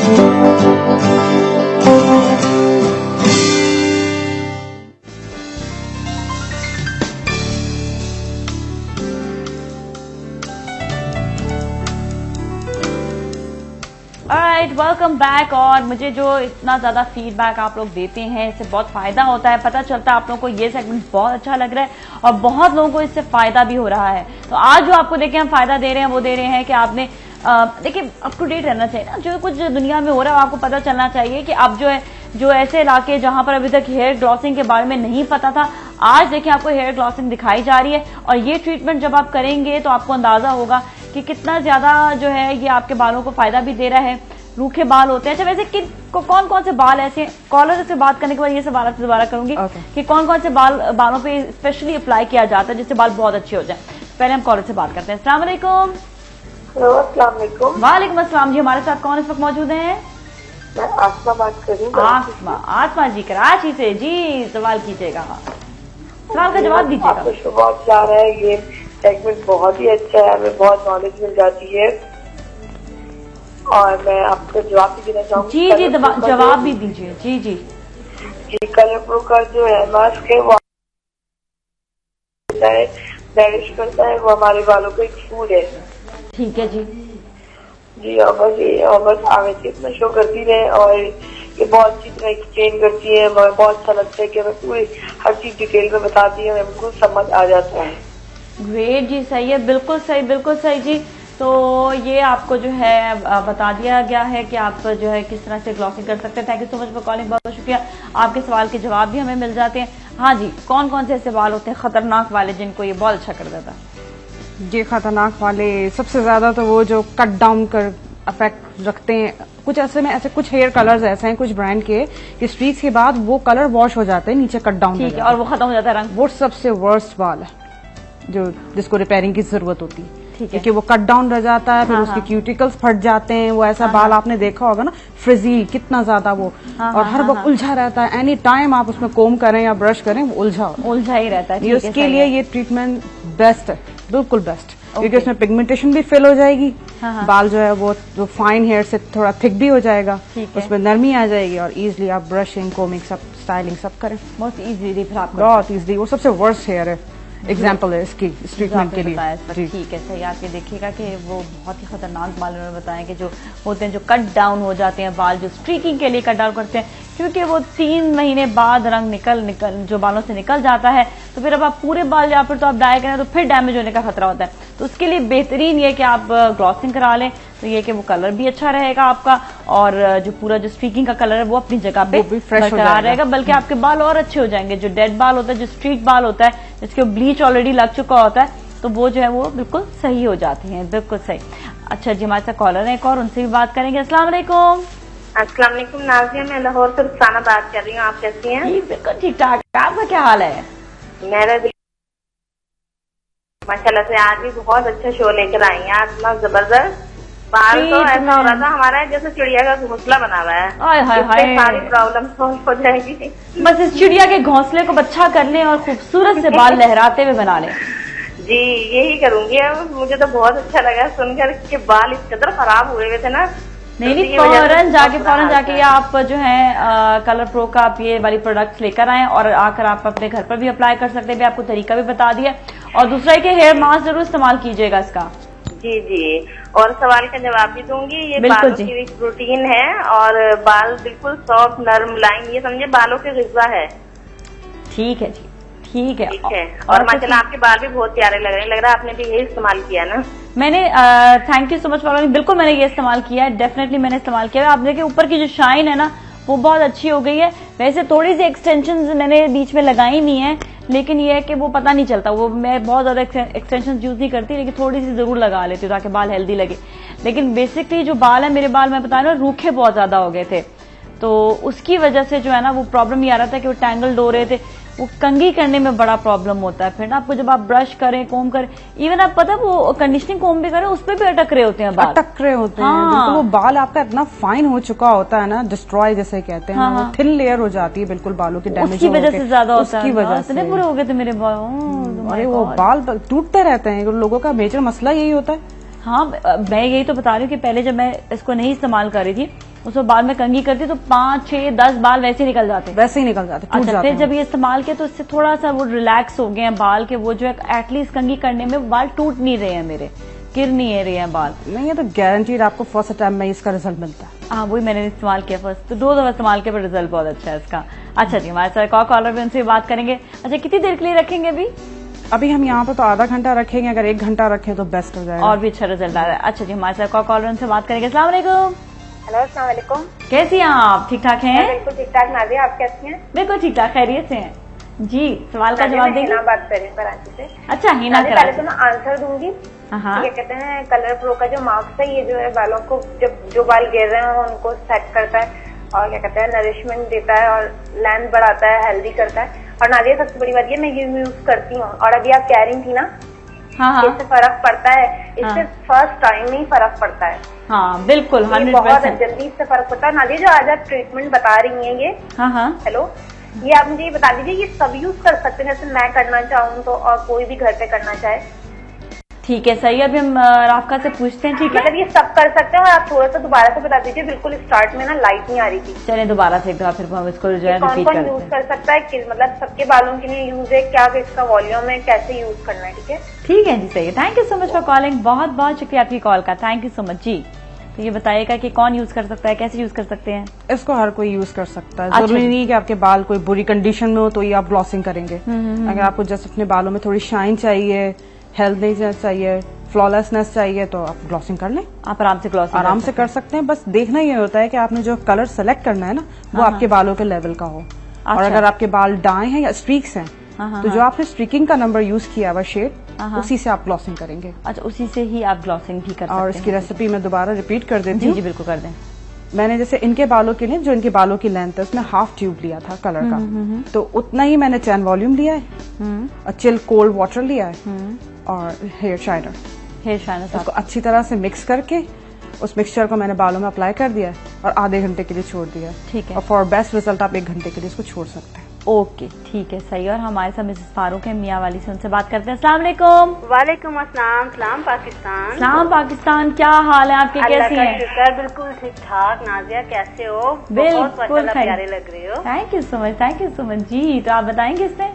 welcome back. और मुझे जो इतना ज्यादा फीडबैक आप लोग देते हैं, इससे बहुत फायदा होता है। पता चलता है आप लोगों को ये सेगमेंट बहुत अच्छा लग रहा है और बहुत लोगों को इससे फायदा भी हो रहा है। तो आज जो आपको देखिए हम फायदा दे रहे हैं वो दे रहे हैं कि आपने देखिए अप टू डेट रहना चाहिए ना, जो कुछ दुनिया में हो रहा है आपको पता चलना चाहिए कि अब जो है जो ऐसे इलाके जहां पर अभी तक हेयर ग्लॉसिंग के बारे में नहीं पता था, आज देखिए आपको हेयर ग्लॉसिंग दिखाई जा रही है। और ये ट्रीटमेंट जब आप करेंगे तो आपको अंदाजा होगा कि कितना ज्यादा जो है ये आपके बालों को फायदा भी दे रहा है। रूखे बाल होते हैं, अच्छा वैसे कौन कौन से बाल ऐसे हैं, कॉलर से बात करने के बाद ये सवाल आपसे दोबारा करूंगी कि कौन कौन से बालों पे स्पेशली अप्लाई किया जाता है जिससे बाल बहुत अच्छे हो जाए। पहले हम कॉलर से बात करते हैं। अस्सलाम वालेकुम। अस्सलाम वालेकुम। वालेकुम अस्सलाम जी। हमारे साथ कौन इस वक्त मौजूद हैं? मैं आसमा बात कर रही हूँ। आसमा जी कराची से। जी सवाल कीजिएगा, सवाल का जवाब दीजिएगा। आपको बहुत अच्छा रहा है, ये सेगमेंट बहुत ही अच्छा है, हमें बहुत नॉलेज मिल जाती है और मैं आपको जवाब भी देना चाहूँगी। जी जी जवाब भी दीजिए। जी जी जी कलर प्रो का जो है मास्क है वो नरिश करता है, वो हमारे बालों का एक फूड है। ठीक है जी। जी और बस आगे से इतना शो करती रहे और ये बहुत अच्छी तरह एक्सप्लेन करती है। मुझे बहुत अच्छा लगता है कि हमें पूरी हर चीज डिटेल में बताती है, हमें बिल्कुल समझ आ जाता है। ग्रेट जी, सही है, बिल्कुल सही जी। तो ये आपको जो है बता दिया गया है कि आप जो है किस तरह से ग्लॉसिंग कर सकते हैं। Thank you so much for calling, बहुत शुक्रिया। आपके सवाल के जवाब भी हमें मिल जाते हैं। हाँ जी, कौन कौन से ऐसे बाल होते हैं खतरनाक वाले जिनको ये बहुत अच्छा कर देता है? ये खतरनाक वाले सबसे ज्यादा तो वो जो कट डाउन कर अफेक्ट रखते हैं। कुछ ऐसे कुछ हेयर कलर्स ऐसे हैं कुछ ब्रांड के कि स्ट्रीक्स के बाद वो कलर वॉश हो जाते हैं, नीचे कट डाउन ठीक है और वो खत्म हो जाता है रंग। वो सबसे वर्स्ट बाल है जो जिसको रिपेयरिंग की जरूरत होती है, क्योंकि वो कट डाउन रह जाता है। फिर उसके क्यूटिकल्स फट जाते हैं। वो ऐसा बाल आपने देखा होगा ना, फ्रिजी कितना ज्यादा वो और हर वक्त उलझा रहता है। एनी टाइम आप उसमें कोम करें या ब्रश करें वो उलझा ही रहता है। उसके लिए ये ट्रीटमेंट बेस्ट है, बिल्कुल बेस्ट, क्योंकि उसमें पिगमेंटेशन भी फिल हो जाएगी। बाल जो है वो जो फाइन हेयर से थोड़ा थिक भी हो जाएगा, उसमें नरमी आ जाएगी और इजिली आप ब्रशिंग कोमिंग सब स्टाइलिंग सब करें बहुत इजीली। बहुत इजीली। वो सबसे वर्स्ट हेयर है, एग्जाम्पल है इसकी ट्रीटमेंट के लिए। ठीक है, सही। आप ये देखिएगा कि वो बहुत ही खतरनाक बाल उन्होंने बताया कि जो होते हैं जो कट डाउन हो जाते हैं बाल, जो स्ट्रीकिंग के लिए कट डाउन करते हैं, क्योंकि वो 3 महीने बाद रंग निकल जो बालों से निकल जाता है। तो फिर अब आप पूरे बाल या फिर तो आप डाई करें तो फिर डैमेज होने का खतरा होता है। तो उसके लिए बेहतरीन ये कि आप ग्लॉसिंग करा लें, तो ये कि वो कलर भी अच्छा रहेगा आपका और जो पूरा जो स्ट्रीकिंग का कलर है वो अपनी जगह पे बरकरार रहेगा, बल्कि आपके बाल और अच्छे हो जाएंगे। जो डेड बाल होता है, जो स्ट्रीक बाल होता है, जिसके ब्लीच ऑलरेडी लग चुका होता है, तो वो जो है वो बिल्कुल सही हो जाती हैं, बिल्कुल सही। अच्छा जी, हमारे साथ कॉलर है एक और, उनसे भी बात करेंगे। अस्सलाम वालेकुम। अस्सलाम वालेकुम नाज़िया, मैं लाहौर से रुखसाना बात कर रही हूँ। आप कैसी हैं? जी बिल्कुल ठीक ठाक। आपका क्या हाल है? मेरा माशाल्लाह से आज भी बहुत अच्छा शो लेकर आई हैं, इतना जबरदस्त। बाल तो ऐसा हो रहा था हमारा जैसे चिड़िया का घोंसला बना हुआ है। सारी प्रॉब्लम सॉल्व हो जाएगी। बस इस चिड़िया के घोंसले को अच्छा कर लें और खूबसूरत से बाल लहराते हुए बना लें। जी यही करूंगी अब। मुझे तो बहुत अच्छा लगा सुनकर कि बाल इस कदर खराब हुए थे ना। नहीं, फौरन जाके आप जो है कलर प्रो का आप ये वाली प्रोडक्ट्स लेकर आए और आकर आप अपने घर पर भी अप्लाई कर सकते हैं। आपको तरीका भी बता दिया। और दूसरा है कि हेयर मास्क जरूर इस्तेमाल कीजिएगा इसका। जी जी, और सवाल का जवाब भी दूंगी। ये बालों की एक प्रोटीन है और बाल बिल्कुल सॉफ्ट नर्म मुलायम, ये समझे बालों की ग़िज़ा है। ठीक है जी, ठीक है। और माशाल्लाह आपके बाल भी बहुत प्यारे लग रहे हैं। लग रहा है आपने भी यही इस्तेमाल किया ना? मैंने thank you so much for, बिल्कुल मैंने ये इस्तेमाल किया है, डेफिनेटली मैंने इस्तेमाल किया है। आप देखिए ऊपर की जो शाइन है ना वो बहुत अच्छी हो गई है। वैसे थोड़ी सी एक्सटेंशंस मैंने बीच में लगाई हुई हैं, लेकिन ये है कि वो पता नहीं चलता। वो मैं बहुत ज्यादा एक्सटेंशंस यूज नहीं करती, लेकिन थोड़ी सी जरूर लगा लेती हूँ ताकि बाल हेल्दी लगे। लेकिन बेसिकली जो बाल है मेरे बाल, मैं बता रही हूँ, रूखे बहुत ज्यादा हो गए थे, तो उसकी वजह से जो है ना वो प्रॉब्लम ये आ रहा था कि वो टैंगल्ड हो रहे थे। वो कंघी करने में बड़ा प्रॉब्लम होता है। फिर ना आपको जब आप ब्रश करें, कोम करें, इवन आप पता वो कंडीशनिंग कोम भी करें, उस पर भी अटक रहे होते हैं बाल, अटक रहे होते हैं। तो वो बाल आपका इतना फाइन हो चुका होता है ना, डिस्ट्रॉय जैसे कहते हैं, वो थिन लेयर हो जाती है बिल्कुल बालों की, डैमेज की वजह से ज्यादा होता है। उसकी वजह से इतने बुरे हो गए थे मेरे बाल। अरे वो बाल टूटते रहते हैं, लोगों का मेजर मसला यही होता है। हाँ, मैं यही तो बता रही हूँ कि पहले जब मैं इसको नहीं इस्तेमाल कर रही थी उसको बाल में कंघी करती तो 5, 6, 10 बाल वैसे ही निकल जाते। वैसे ही निकल जाते, टूट अच्छा, जाते फिर हैं। जब ये इस्तेमाल किया तो इससे थोड़ा सा वो रिलैक्स हो गए हैं बाल के, वो जो है एटलीस्ट कंघी करने में बाल टूट नहीं रहे हैं मेरे, गिर नहीं है रहे हैं बाल। नहीं, ये तो गारंटीड आपको फर्स्ट टाइम में इसका रिजल्ट मिलता है। हाँ, वही मैंने इस्तेमाल किया फर्स्ट, तो 2 दफा इस्तेमाल किया, पर रिजल्ट बहुत अच्छा है इसका। अच्छा जी, हमारे साथ कॉलर भी, उनसे बात करेंगे। अच्छा, कितनी देर के लिए रखेंगे अभी? अभी हम यहाँ पर तो आधा घंटा रखेंगे, अगर 1 घंटा रखें तो बेस्ट हो जाएगा और भी अच्छा रिजल्ट आ रहा है। अच्छा जी, हमारे साथ कॉलर, उनसे बात करेंगे। अस्सलाम वालेकुम। हेलो, अस्सलाम वालेकुम। कैसी हैं आप? ठीक ठाक हैं? बिल्कुल ठीक ठाक। नाजिया, आप कैसी हैं? बिल्कुल ठीक ठाक, खैरियत से हैं जी। सवाल का जवाब देंगे? बात करें कराची से। अच्छा, हिना पहले कराची। तो मैं आंसर दूंगी। हाँ, ये कहते हैं कलर प्रो का जो मास्क है, ये जो है बालों को, जब जो बाल गिर रहे हैं उनको सेट करता है और क्या कहते हैं नरिशमेंट देता है और लेंथ बढ़ाता है, हेल्दी करता है। और नाजिया, सबसे बड़ी बात ये, मैं ये यूज करती हूँ। और अभी आप कह रही थी ना, हाँ, इससे फर्क पड़ता है, इससे फर्स्ट टाइम नहीं फर्क पड़ता है। हाँ, बिल्कुल, 100% 100%। जल्दी इससे फर्क पड़ता है। नाजिया, जो आज आप ट्रीटमेंट बता रही हैं ये, हाँ, हेलो, ये आप मुझे ये बता दीजिए, ये सब यूज कर सकते हैं? जैसे मैं करना चाहूँ तो, और कोई भी घर पे करना चाहे? ठीक है, सही है। अभी हम राफका से पूछते हैं, ठीक है? मतलब ये सब कर सकते हैं? और आप थोड़ा सा दोबारा से बता दीजिए, बिल्कुल स्टार्ट में ना लाइट नहीं आ रही थी। चलिए दोबारा से एक बार फिर हम इसको जो है कौन रिपीट कौन करते यूज हैं। कर सकता है? मतलब सबके बालों के लिए यूज है क्या? इसका वॉल्यूम है, कैसे यूज करना है? ठीक है, ठीक है जी, सही है। Thank you so much for calling, बहुत बहुत शुक्रिया आपकी कॉल का, थैंक यू सो मच जी। तो ये बताइएगा कि कौन यूज कर सकता है, कैसे यूज कर सकते हैं? इसको हर कोई यूज कर सकता है। अच्छा। जरूरी नहीं कि आपके बाल कोई बुरी कंडीशन में हो तो ये आप ग्लॉसिंग करेंगे। अगर आपको जस्ट अपने बालों में थोड़ी शाइन चाहिए, हेल्थनेस चाहिए, फ्लॉलेसनेस चाहिए, तो आप ग्लॉसिंग कर लें। आप आराम से ग्लॉस आराम से कर सकते हैं। बस देखना ये होता है कि आपने जो कलर सेलेक्ट करना है ना, वो आपके बालों के लेवल का हो। और अच्छा। अगर आपके बाल डाई हैं या स्ट्रीक्स हैं, तो जो आपने स्ट्रीकिंग का नंबर यूज किया हुआ शेड, उसी से आप ग्लॉसिंग करेंगे। अच्छा, उसी से ही आप ग्लॉसिंग भी कर सकते हैं। और इसकी रेसिपी मैं दोबारा रिपीट कर देती जी हूँ। जी, बिल्कुल कर दें। मैंने जैसे इनके बालों के लिए, जो इनके बालों की लेंथ है, उसमें हाफ ट्यूब लिया था कलर का, तो उतना ही मैंने चैन वॉल्यूम लिया है और चिल कोल्ड वाटर लिया है और हेयर शाइनर। हेयर शाइनर उसको अच्छी तरह से मिक्स करके उस मिक्सचर को मैंने बालों में अप्लाई कर दिया है और आधे घंटे के लिए छोड़ दिया है। ठीक है। और फॉर बेस्ट रिजल्ट आप 1 घंटे के लिए इसको छोड़ सकते हैं। ओके, ठीक है, सही है। और हमारे साथ मिसेस फारूक है मियाँ वाली से, उनसे बात करते हैं। अस्सलाम वालेकुम। वालेकुम अस्सलाम। सलाम पाकिस्तान। सलाम पाकिस्तान, क्या हाल है आपके, कैसी हैं? शुक्र, बिल्कुल ठीक ठाक। नाजिया, कैसे हो? बिल्कुल प्यारे लग रहे हो। Thank you so much, thank you so much जी। तो आप बताएंगे इससे?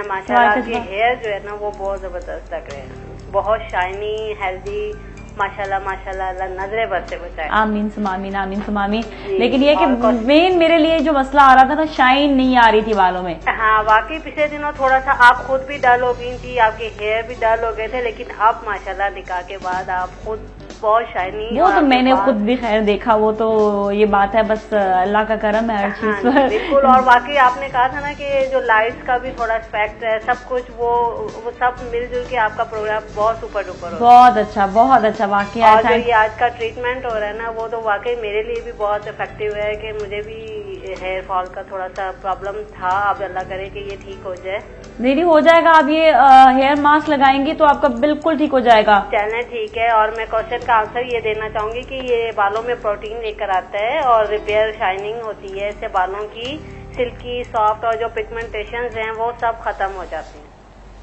माशाल्लाह, आपके हेयर जो है ना वो बहुत जबरदस्त लग रहे हैं, बहुत शाइनी, हेल्दी, माशाल्लाह माशाल्लाह। अल्लाह नजरे बद से बचाए। आमीन सुमामीन, आमीन सुमामीन। लेकिन ये कि मेन मेरे लिए जो मसला आ रहा था ना, शाइन नहीं आ रही थी बालों में। हाँ, वाकई पिछले दिनों थोड़ा सा आप खुद भी डल हो गई थी, आपके हेयर भी डल हो गए थे, लेकिन अब माशाल्लाह निकाह के बाद आप खुद बहुत शाइनी। वो तो मैंने खुद भी खैर देखा, वो तो ये बात है, बस अल्लाह का करम है हर चीज पर। बिल्कुल। और वाकई आपने कहा था ना कि जो लाइट्स का भी थोड़ा इफेक्ट है, सब कुछ वो सब मिलजुल के आपका प्रोग्राम बहुत सुपर डुपर हो। बहुत अच्छा, बहुत अच्छा वाकई। और जो ये आज का ट्रीटमेंट हो रहा है ना, वो तो वाकई मेरे लिए भी बहुत इफेक्टिव है कि मुझे भी हेयर फॉल का थोड़ा सा प्रॉब्लम था। अब अल्लाह करे कि ये ठीक हो जाए। नहीं हो जाएगा। आप ये हेयर मास्क लगाएंगी तो आपका बिल्कुल ठीक हो जाएगा। चलना ठीक है। और मैं क्वेश्चन का आंसर ये देना चाहूंगी कि ये बालों में प्रोटीन लेकर आता है और रिपेयर शाइनिंग होती है, इससे बालों की सिल्की, सॉफ्ट और जो पिगमेंटेशन हैं वो सब खत्म हो जाते हैं।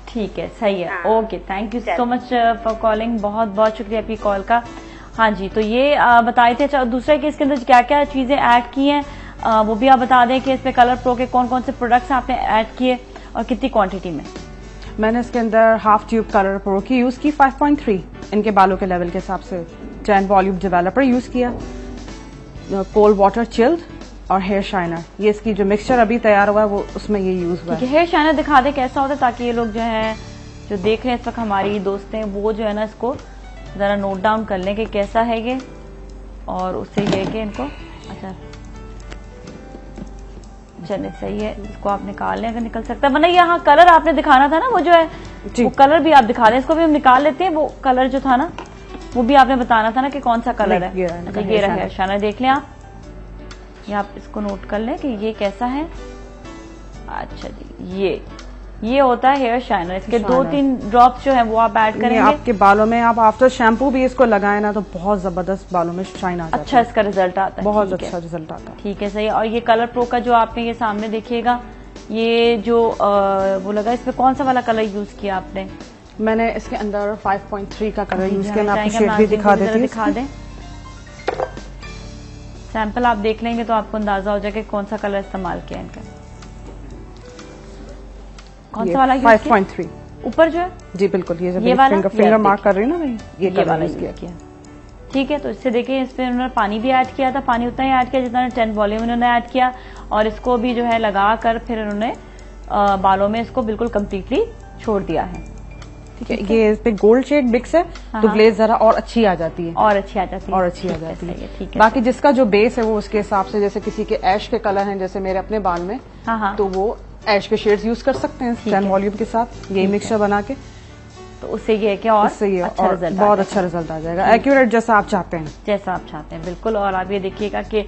ठीक है, सही है। हाँ। Okay, thank you so much for calling, बहुत बहुत शुक्रिया आपकी कॉल का। हाँ जी, तो ये बताए थे। अच्छा, दूसरा कि इसके अंदर क्या क्या चीजें ऐड की हैं वो भी आप बता दें कि इसमें कलर प्रो के कौन कौन से प्रोडक्ट्स आपने ऐड किए और कितनी क्वांटिटी में? मैंने इसके अंदर हाफ ट्यूब कलर प्रो की यूज की 5.3 इनके बालों के लेवल के हिसाब से, चैन वॉल्यूम डेवलपर यूज किया, कोल्ड वाटर चिल्ड और हेयर शाइनर। ये इसकी जो मिक्सचर अभी तैयार हुआ है वो उसमें ये यूज हुआ है। हेयर शाइनर दिखा दे कैसा होता है, ताकि ये लोग जो है जो देख रहे हैं इस वक्त हमारी दोस्त हैं, वो जो है ना इसको जरा नोट डाउन कर लें कि कैसा है ये, और उससे ये कि इनको अच्छा चले, सही है, इसको आप निकाल लें अगर निकल सकता है। वरना यहाँ कलर आपने दिखाना था ना, वो जो है वो कलर भी आप दिखा दें। इसको भी हम निकाल लेते हैं, वो कलर जो था ना वो भी आपने बताना था ना कि कौन सा कलर है। ये रहा हेयर शाइनर, देख लें आप, ये आप इसको नोट कर लें कि ये कैसा है। अच्छा जी, ये होता है हेयर शाइनर। इसके 2-3 ड्रॉप्स जो है वो आप ऐड करेंगे आपके बालों में। आप आफ्टर शैम्पू भी इसको लगाए ना तो बहुत जबरदस्त बालों में शाइन आ जाता है। अच्छा इसका रिजल्ट आता है, बहुत अच्छा रिजल्ट आता है। ठीक है, सही है। और ये कलर प्रो का जो आपने ये सामने देखिएगा, ये जो वो लगा, इसमें कौन सा वाला कलर यूज किया आपने? मैंने इसके अंदर 5.3 का कलर यूज किया। मैं आपको शेड भी दिखा देती हूँ। दिखा दें, सैंपल आप देख लेंगे तो आपको अंदाजा हो जाएगा कौन सा कलर इस्तेमाल किया इनका। कौन सा वाला 5.3 ऊपर जो है जी बिल्कुल, ये वाला फिंगर मार्क कर रही है ना भाई, ये वाला यूज किया। ठीक है, तो इससे देखिए इसमें उन्होंने पानी भी ऐड किया था, पानी उतना ही ऐड किया जितना 10 वॉल्यूम उन्होंने ऐड किया, और इसको भी जो है लगा कर फिर उन्होंने बालों में इसको बिल्कुल कम्प्लीटली छोड़ दिया है। ठीक है, ये इस पे गोल्ड शेड मिक्स है तो ग्लेज जरा और अच्छी आ जाती है, और अच्छी आ जाती है। ठीक है, बाकी जिसका जो बेस है वो उसके हिसाब से, जैसे किसी के ऐश के कलर हैं, जैसे मेरे अपने बाल में, तो वो ऐश के शेड्स यूज कर सकते हैं 10 वॉल्यूम के साथ, यही मिक्सचर बना के, तो उससे ये है कि और अच्छा रिजल्ट, बहुत अच्छा रिजल्ट आ जाएगा, एक्यूरेट जैसा आप चाहते हैं, बिल्कुल। और आप ये देखिएगा कि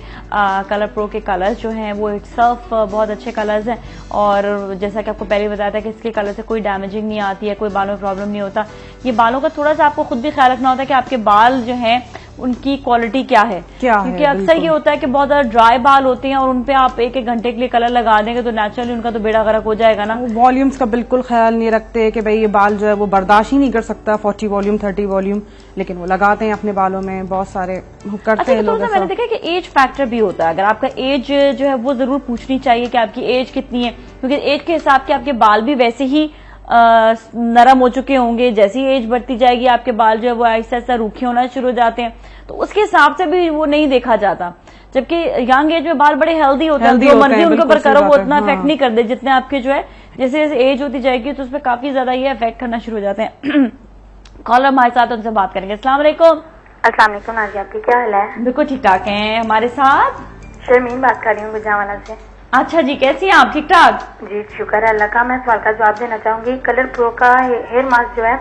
कलर प्रो के कलर्स जो हैं वो इटसेल्फ बहुत अच्छे कलर्स हैं, और जैसा कि आपको पहले बताया था कि इसके कलर से कोई डैमेजिंग नहीं आती है, कोई बालों में प्रॉब्लम नहीं होता। ये बालों का थोड़ा सा आपको खुद भी ख्याल रखना होता है कि आपके बाल जो हैं उनकी क्वालिटी क्या है, क्योंकि अक्सर ये होता है कि बहुत ज्यादा ड्राई बाल होते हैं और उनपे आप एक घंटे के लिए कलर लगा देंगे तो नेचुरली उनका तो बेड़ा गर्क हो जाएगा ना। वॉल्यूम्स का बिल्कुल ख्याल नहीं रखते कि भाई ये बाल जो है वो बर्दाश्त ही नहीं कर सकता 40 वॉल्यूम 30 वॉल्यूम, लेकिन वो लगाते हैं अपने बालों में, बहुत सारे करते हैं लोग। मैंने देखा कि एज फैक्टर भी होता है, अगर आपका एज जो है वो जरूर पूछनी चाहिए कि आपकी एज कितनी है, क्योंकि एज के हिसाब से आपके बाल भी वैसे ही नरम हो चुके होंगे, जैसी एज बढ़ती जाएगी आपके बाल जो है वो ऐसा ऐसा रूखे होना शुरू हो जाते हैं, तो उसके हिसाब से भी वो नहीं देखा जाता। जबकि यंग एज में बाल बड़े हेल्दी होते हैं, जो मर्जी उनके ऊपर करो वो उतना इफेक्ट नहीं करते, जितने आपके जो है जैसे जैसे एज होती जाएगी तो उसमें काफी ज्यादा ये इफेक्ट करना शुरू हो जाते हैं। कॉलर हमारे साथ, उनसे बात करेंगे। अस्सलाम वालेकुम। अस्सलाम वालेकुम नाज़िया, आपकी क्या हाल है? बिल्कुल ठीक ठाक हैं। हमारे साथ शर्मीन बात कर रही हूँ गुजरावाला से। अच्छा जी, कैसी हैं आप? ठीक ठाक जी, शुक्र है अल्लाह का। मैं सवाल का जवाब देना चाहूंगी। कलर प्रो का हेयर मास्क जो है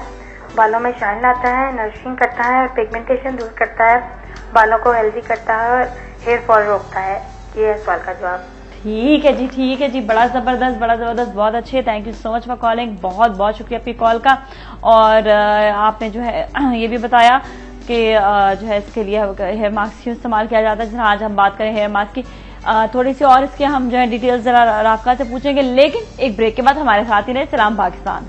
बालों में शाइन लाता है, नरिशिंग करता है, पिगमेंटेशन दूर करता है, बालों को हेल्दी करता है और हेयर फॉल रोकता है। ये है सवाल का जवाब। ठीक है जी, बड़ा जबरदस्त, बहुत अच्छे। Thank you so much for calling, बहुत बहुत शुक्रिया आपकी कॉल का। और आपने जो है ये भी बताया कि जो है इसके लिए हेयर मास्क क्यों इस्तेमाल किया जाता है। आज हम बात करें हेयर मास्क की, थोड़ी सी और इसके हम जो है डिटेल्स जरा राफका से पूछेंगे, लेकिन एक ब्रेक के बाद हमारे साथ ही रहे सलाम पाकिस्तान।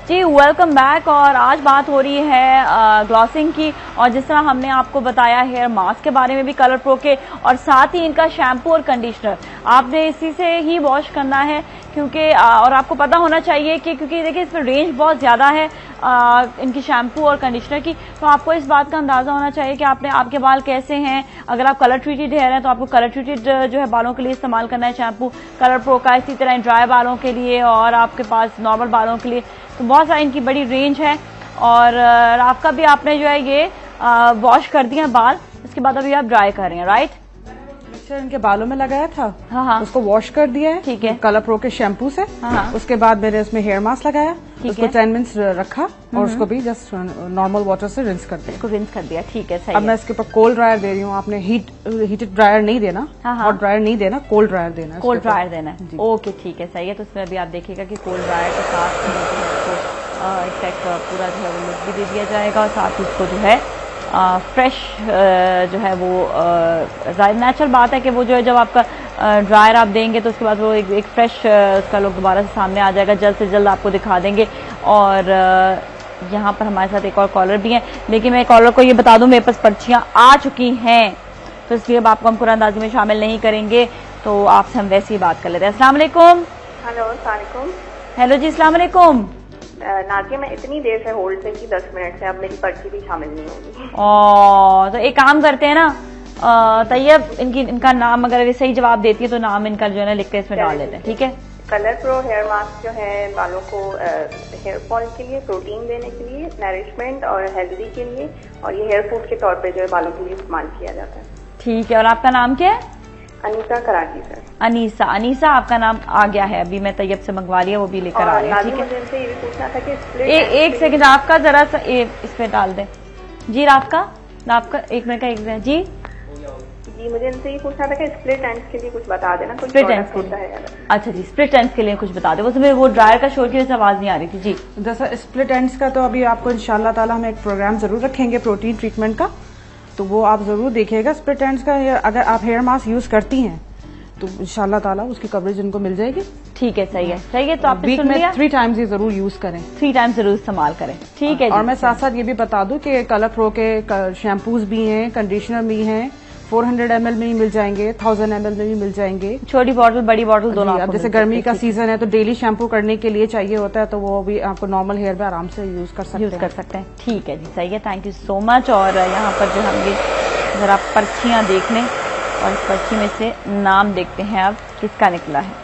जी वेलकम बैक। और आज बात हो रही है ग्लॉसिंग की, और जिस तरह हमने आपको बताया हेयर मास्क के बारे में भी कलर प्रो के, और साथ ही इनका शैम्पू और कंडीशनर आपने इसी से ही वॉश करना है, क्योंकि और आपको पता होना चाहिए कि क्योंकि देखिए इसमें रेंज बहुत ज्यादा है इनकी शैम्पू और कंडीशनर की, तो आपको इस बात का अंदाजा होना चाहिए कि आपके बाल कैसे हैं। अगर आप कलर ट्रीटेड हेयर हैं तो आपको कलर ट्रीटेड जो है बालों के लिए इस्तेमाल करना है शैम्पू कलर प्रो का, इसी तरह ड्राई बालों के लिए और आपके पास नॉर्मल बालों के लिए, तो बहुत सारी इनकी बड़ी रेंज है। और राफका भी आपने जो है ये वॉश कर दिया बाल, इसके बाद अभी आप ड्राई कर रहे हैं, राइट? मिक्सचर इनके बालों में लगाया था, हाँ, उसको वॉश कर दिया है, ठीक है, कलर प्रो के शैम्पू से। उसके बाद मैंने उसमें हेयर मास्क लगाया, उसको 10 मिनट्स रखा और उसको भी जस्ट नॉर्मल वाटर से रिंस कर दिया। इसको रिंस कर दिया, ठीक है, सही। अब मैं इसके ऊपर कोल्ड ड्रायर दे रही हूँ। आपने हीटेड ड्रायर नहीं देना, हॉट ड्रायर नहीं देना, कोल्ड ड्रायर देना। कोल्ड ड्रायर देना है, ओके, ठीक है, सही है। तो उसमें अभी आप देखिएगा कि कोल्ड ड्रायर के साथ इफेक्ट पूरा जो है वो लुक भी दे दिया जाएगा, और साथ ही उसको जो है फ्रेश जो है वो नेचुरल बात है कि वो जो है जब आपका ड्रायर आप देंगे तो उसके बाद वो एक फ्रेश उसका लुक दोबारा से सामने आ जाएगा, जल्द से जल्द आपको दिखा देंगे। और यहाँ पर हमारे साथ एक और कॉलर भी है, लेकिन मैं कॉलर को ये बता दूं मेरे पास पर्चियां आ चुकी हैं, तो इसलिए अब आपको हम कुरानंदाजी में शामिल नहीं करेंगे, तो आपसे हम वैसे ही बात कर लेते हैं। अस्सलाम वालेकुम। हेलो, अस्सलाम वालेकुम। हेलो जी, अस्सलाम वालेकुम। नाज़िया, मैं इतनी देर से होल्ड पे थी, 10 मिनट से, अब मेरी पर्ची भी शामिल नहीं होगी। तो एक काम करते हैं ना, तैयब इनका नाम अगर ये सही जवाब देती है तो नाम इनका जो है ना लिख के इसमें डाल देते हैं, ठीक है? कलर प्रो हेयर मास्क जो है बालों को हेयर फॉल के लिए, प्रोटीन देने के लिए, नरिशमेंट और हेल्दी के लिए, और ये हेयर फूड के तौर पे जो है बालों के लिए इस्तेमाल किया जाता है। ठीक है, और आपका नाम क्या है? अनीसा कराची सर। अनीसा आपका नाम आ गया है, अभी मैं तैयब से मंगवा लिया, वो भी लेकर आ रही है, ठीक है? मुझे ये भी पूछना था कि एक सेकंड आपका जरा सा इस पे डाल दें जी। आपका एक मिनट का एक जी जी मुझे इनसे ये पूछना था कि स्प्लिट एंड्स के लिए कुछ बता देना, कुछ स्प्लिट एंड्स होता है। अच्छा जी, स्प्लिट एंड्स के लिए कुछ बता दे। उसमें वो ड्रायर का शोर की वजह से आवाज नहीं आ रही थी जी। जैसा स्प्लिट एंड्स का तो अभी आपको इंशाल्लाह ताला हम एक प्रोग्राम जरूर रखेंगे प्रोटीन ट्रीटमेंट का, तो वो आप जरूर देखिएगा। स्प्लिट एंड्स का अगर आप हेयर मास्क यूज करती हैं तो इंशाल्लाह ताला उसकी कवरेज उनको मिल जाएगी। ठीक है, सही है, सही है। तो आप वीक में 3 टाइम्स ये जरूर यूज करें, 3 टाइम्स जरूर इस्तेमाल करें। ठीक है। और मैं साथ साथ ये भी बता दूं कि कलर प्रो के शैम्पूज भी हैं, कंडीशनर भी हैं, 400 ml में भी मिल जाएंगे, 1000 ml में भी मिल जाएंगे, छोटी बॉटल बड़ी बॉटल दोनों। अब जैसे गर्मी का सीजन है तो डेली शैम्पू करने के लिए चाहिए होता है, तो वो भी आपको नॉर्मल हेयर पे आराम से यूज कर सकते हैं। ठीक है जी, सही है, थैंक यू सो मच। और यहाँ पर जो हम ये जरा पर्चियां देख लें और इस पर्ची में से नाम देखते हैं अब किसका निकला है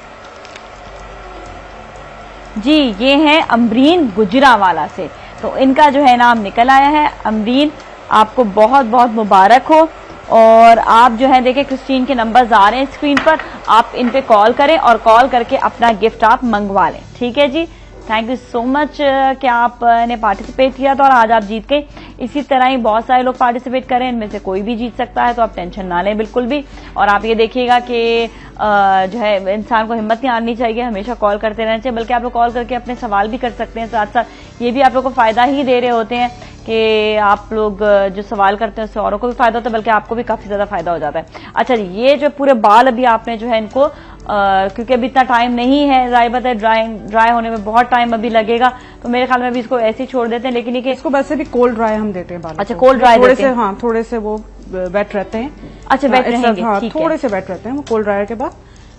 जी। ये है अमरीन गुजरावाला से, तो इनका जो है नाम निकल आया है। अमरीन, आपको बहुत बहुत मुबारक हो। और आप जो है देखिए क्रिस्टीन के नंबर्स आ रहे हैं स्क्रीन पर, आप इन पे कॉल करें और कॉल करके अपना गिफ्ट आप मंगवा लें। ठीक है जी, थैंक यू सो मच कि आपने पार्टिसिपेट किया था और आज आप जीत गए। इसी तरह ही बहुत सारे लोग पार्टिसिपेट करें, इनमें से कोई भी जीत सकता है, तो आप टेंशन ना लें बिल्कुल भी। और आप ये देखिएगा कि जो है इंसान को हिम्मत नहीं हारनी चाहिए, हमेशा कॉल करते रहना चाहिए, बल्कि आप लोग कॉल करके अपने सवाल भी कर सकते हैं। साथ साथ ये भी आप लोग को फायदा ही दे रहे होते हैं कि आप लोग जो सवाल करते हैं उससे औरों को भी फायदा होता है, बल्कि आपको भी काफी ज्यादा फायदा हो जाता है। अच्छा जी, ये जो पूरे बाल अभी आपने जो है इनको क्योंकि अभी इतना टाइम नहीं है, जाहिर बात है ड्राई होने में बहुत टाइम अभी लगेगा, तो मेरे ख्याल में अभी इसको ऐसे ही छोड़ देते हैं। लेकिन ये इसको वैसे भी कोल्ड ड्राई हम देते हैं बालों। अच्छा, कोल्ड ड्राई थोड़े से, हाँ थोड़े से वो वेट रहते हैं। अच्छा, वेट रहेंगे, हाँ थोड़े से वेट रहते हैं वो कोल्ड ड्रायर के बाद,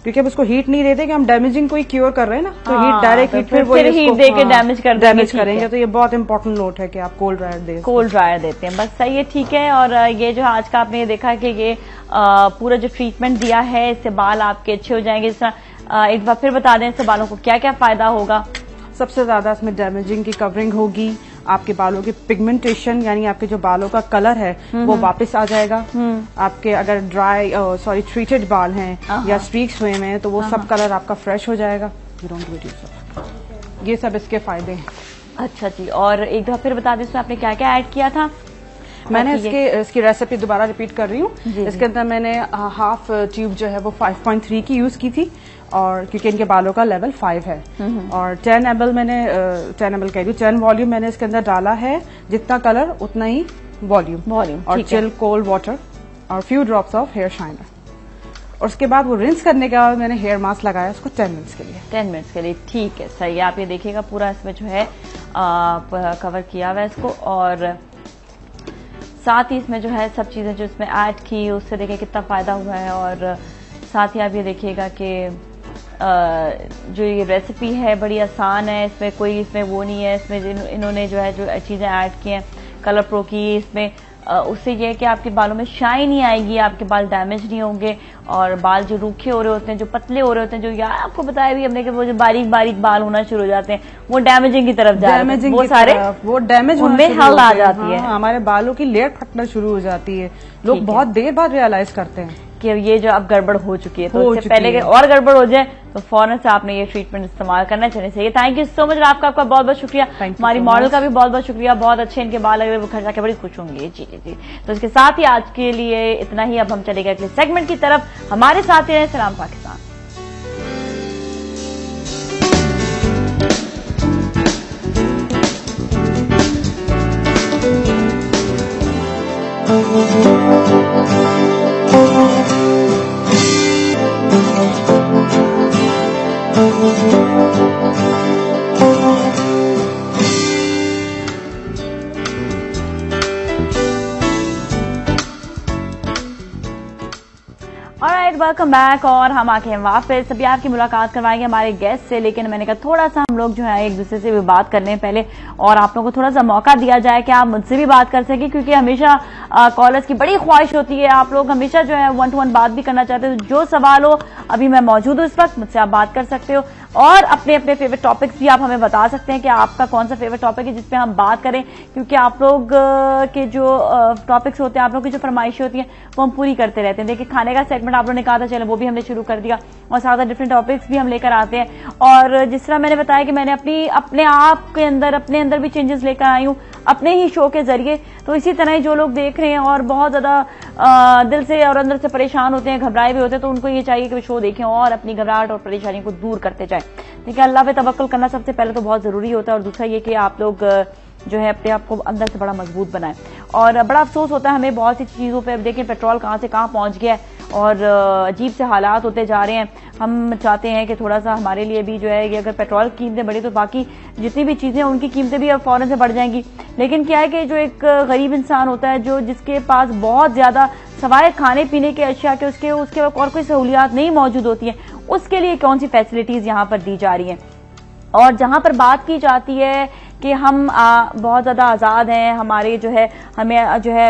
क्योंकि अब उसको हीट नहीं देते कि हम डैमेजिंग को ही क्योर कर रहे हैं ना, तो हीट डायरेक्ट हीट फिर हीट देके डैमेज करेंगे। तो ये बहुत इंपॉर्टेंट नोट है कि आप कोल्ड ड्रायर दें, कोल्ड ड्रायर देते हैं, बस सही है। ठीक है। और ये जो आज का आपने देखा कि ये पूरा जो ट्रीटमेंट दिया है, इससे बाल आपके अच्छे हो जाएंगे। इस तरह एक बार फिर बता दें इससे बालों को क्या क्या फायदा होगा। सबसे ज्यादा इसमें डैमेजिंग की कवरिंग होगी, आपके बालों की पिगमेंटेशन यानी आपके जो बालों का कलर है वो वापस आ जाएगा। आपके अगर ट्रीटेड बाल हैं या स्ट्रीक्स हुए हैं तो वो सब कलर आपका फ्रेश हो जाएगा। ये सब इसके फायदे हैं। अच्छा जी, और एक दफा फिर बता दें इसमें आपने क्या क्या ऐड किया था। मैंने इसकी रेसिपी दोबारा रिपीट कर रही हूँ। इसके अंदर मैंने हाफ ट्यूब जो है वो 5.3 की यूज की थी, और क्योंकि इनके बालों का लेवल 5 है। और 10 ml मैंने 10 ml कह रही हूँ 10 वॉल्यूम मैंने इसके अंदर डाला है, जितना कलर उतना ही वॉल्यूम। और चिल कोल्ड वाटर और few drops of hair shiner. और उसके बाद वो रिंस करने के बाद मैंने हेयर मास्क लगाया उसको 10 मिनट्स के लिए। 10 मिनट्स के लिए, ठीक है, सही है। आप ये देखिएगा पूरा इसमें जो है कवर किया हुआ है इसको, और साथ ही इसमें जो है सब चीजें जो इसमें ऐड की उससे देखिए कितना फायदा हुआ है। और साथ ही आप ये देखिएगा कि जो ये रेसिपी है बड़ी आसान है, इसमें कोई इसमें वो नहीं है। इसमें इन्होंने जो है जो चीजें ऐड की हैं कलर प्रो की, इसमें उससे ये है कि आपके बालों में शाइन ही आएगी, आपके बाल डैमेज नहीं होंगे। और बाल जो रूखे हो रहे होते हैं, जो पतले हो रहे होते हैं, जो यार आपको बताया भी हमने कि वो जो बारीक बारीक बाल होना शुरू हो जाते हैं, वो डैमेजिंग की तरफ जा रहे हैं, वो सारे वो डैमेज उनमें हल आ जाती है। हमारे बालों की लेयर फटना शुरू हो जाती है। लोग बहुत देर बाद रियलाइज करते हैं कि ये जो अब गड़बड़ हो चुकी है, तो इससे पहले कि और गड़बड़ हो जाए तो फौरन से आपने ये ट्रीटमेंट इस्तेमाल करना चाहिए। Thank you so much. आपका बहुत बहुत शुक्रिया। हमारी मॉडल का भी बहुत बहुत शुक्रिया, बहुत अच्छे इनके बाल लग रहे, वो घर जाके बड़ी खुश होंगे। जी जी जी। तो इसके साथ ही आज के लिए इतना ही। अब हम चले गए अगले सेगमेंट की तरफ, हमारे साथ ही रहे। सलाम पाकिस्तान। Welcome back. और हम आके हैं वापस। अभी आपकी मुलाकात करवाएंगे हमारे गेस्ट से, लेकिन मैंने कहा थोड़ा सा हम लोग जो है एक दूसरे से भी बात करने पहले, और आप लोगों को थोड़ा सा मौका दिया जाए कि आप मुझसे भी बात कर सकें, क्योंकि हमेशा कॉलर्स की बड़ी ख्वाहिश होती है, आप लोग हमेशा जो है 1 to 1 बात भी करना चाहते हो। जो सवाल हो, अभी मैं मौजूद हूँ इस वक्त, मुझसे आप बात कर सकते हो। और अपने अपने फेवरेट टॉपिक्स भी आप हमें बता सकते हैं कि आपका कौन सा फेवरेट टॉपिक है जिसपे हम बात करें, क्योंकि आप लोग के जो टॉपिक्स होते हैं, आप लोग की जो फरमाइशें होती हैं वो हम पूरी करते रहते हैं। देखिए खाने का सेगमेंट आप लोगों ने कहा था, चलो वो भी हमने शुरू कर दिया और साथ डिफरेंट टॉपिक्स भी हम लेकर आते हैं। और जिस तरह मैंने बताया कि मैंने अपने आप के अंदर अपने अंदर भी चेंजेस लेकर आई हूँ अपने ही शो के जरिए, तो इसी तरह जो लोग देख रहे हैं और बहुत ज्यादा दिल से और अंदर से परेशान होते हैं, घबराए हुए होते हैं, तो उनको ये चाहिए कि वो शो देखें और अपनी घबराहट और परेशानी को दूर करते जाएं। देखिए अल्लाह पे तवक्कुल करना सबसे पहले तो बहुत जरूरी होता है, और दूसरा ये कि आप लोग जो है अपने आप को अंदर से बड़ा मजबूत बनाएं। और बड़ा अफसोस होता है हमें बहुत सी चीजों पे, अब देखें पेट्रोल कहां से कहां पहुंच गया है और अजीब से हालात होते जा रहे हैं। हम चाहते हैं कि थोड़ा सा हमारे लिए भी जो है कि अगर पेट्रोल की कीमतें बढ़ी तो बाकी जितनी भी चीजें उनकी कीमतें भी अब फौरन से बढ़ जाएंगी। लेकिन क्या है कि जो एक गरीब इंसान होता है, जो जिसके पास बहुत ज्यादा सवाए खाने पीने के अशिया के उसके और कोई सहूलियात नहीं मौजूद होती है, उसके लिए कौन सी फैसिलिटीज यहाँ पर दी जा रही हैं। और जहां पर बात की जाती है कि हम बहुत ज्यादा आजाद हैं, हमारे जो है हमें जो है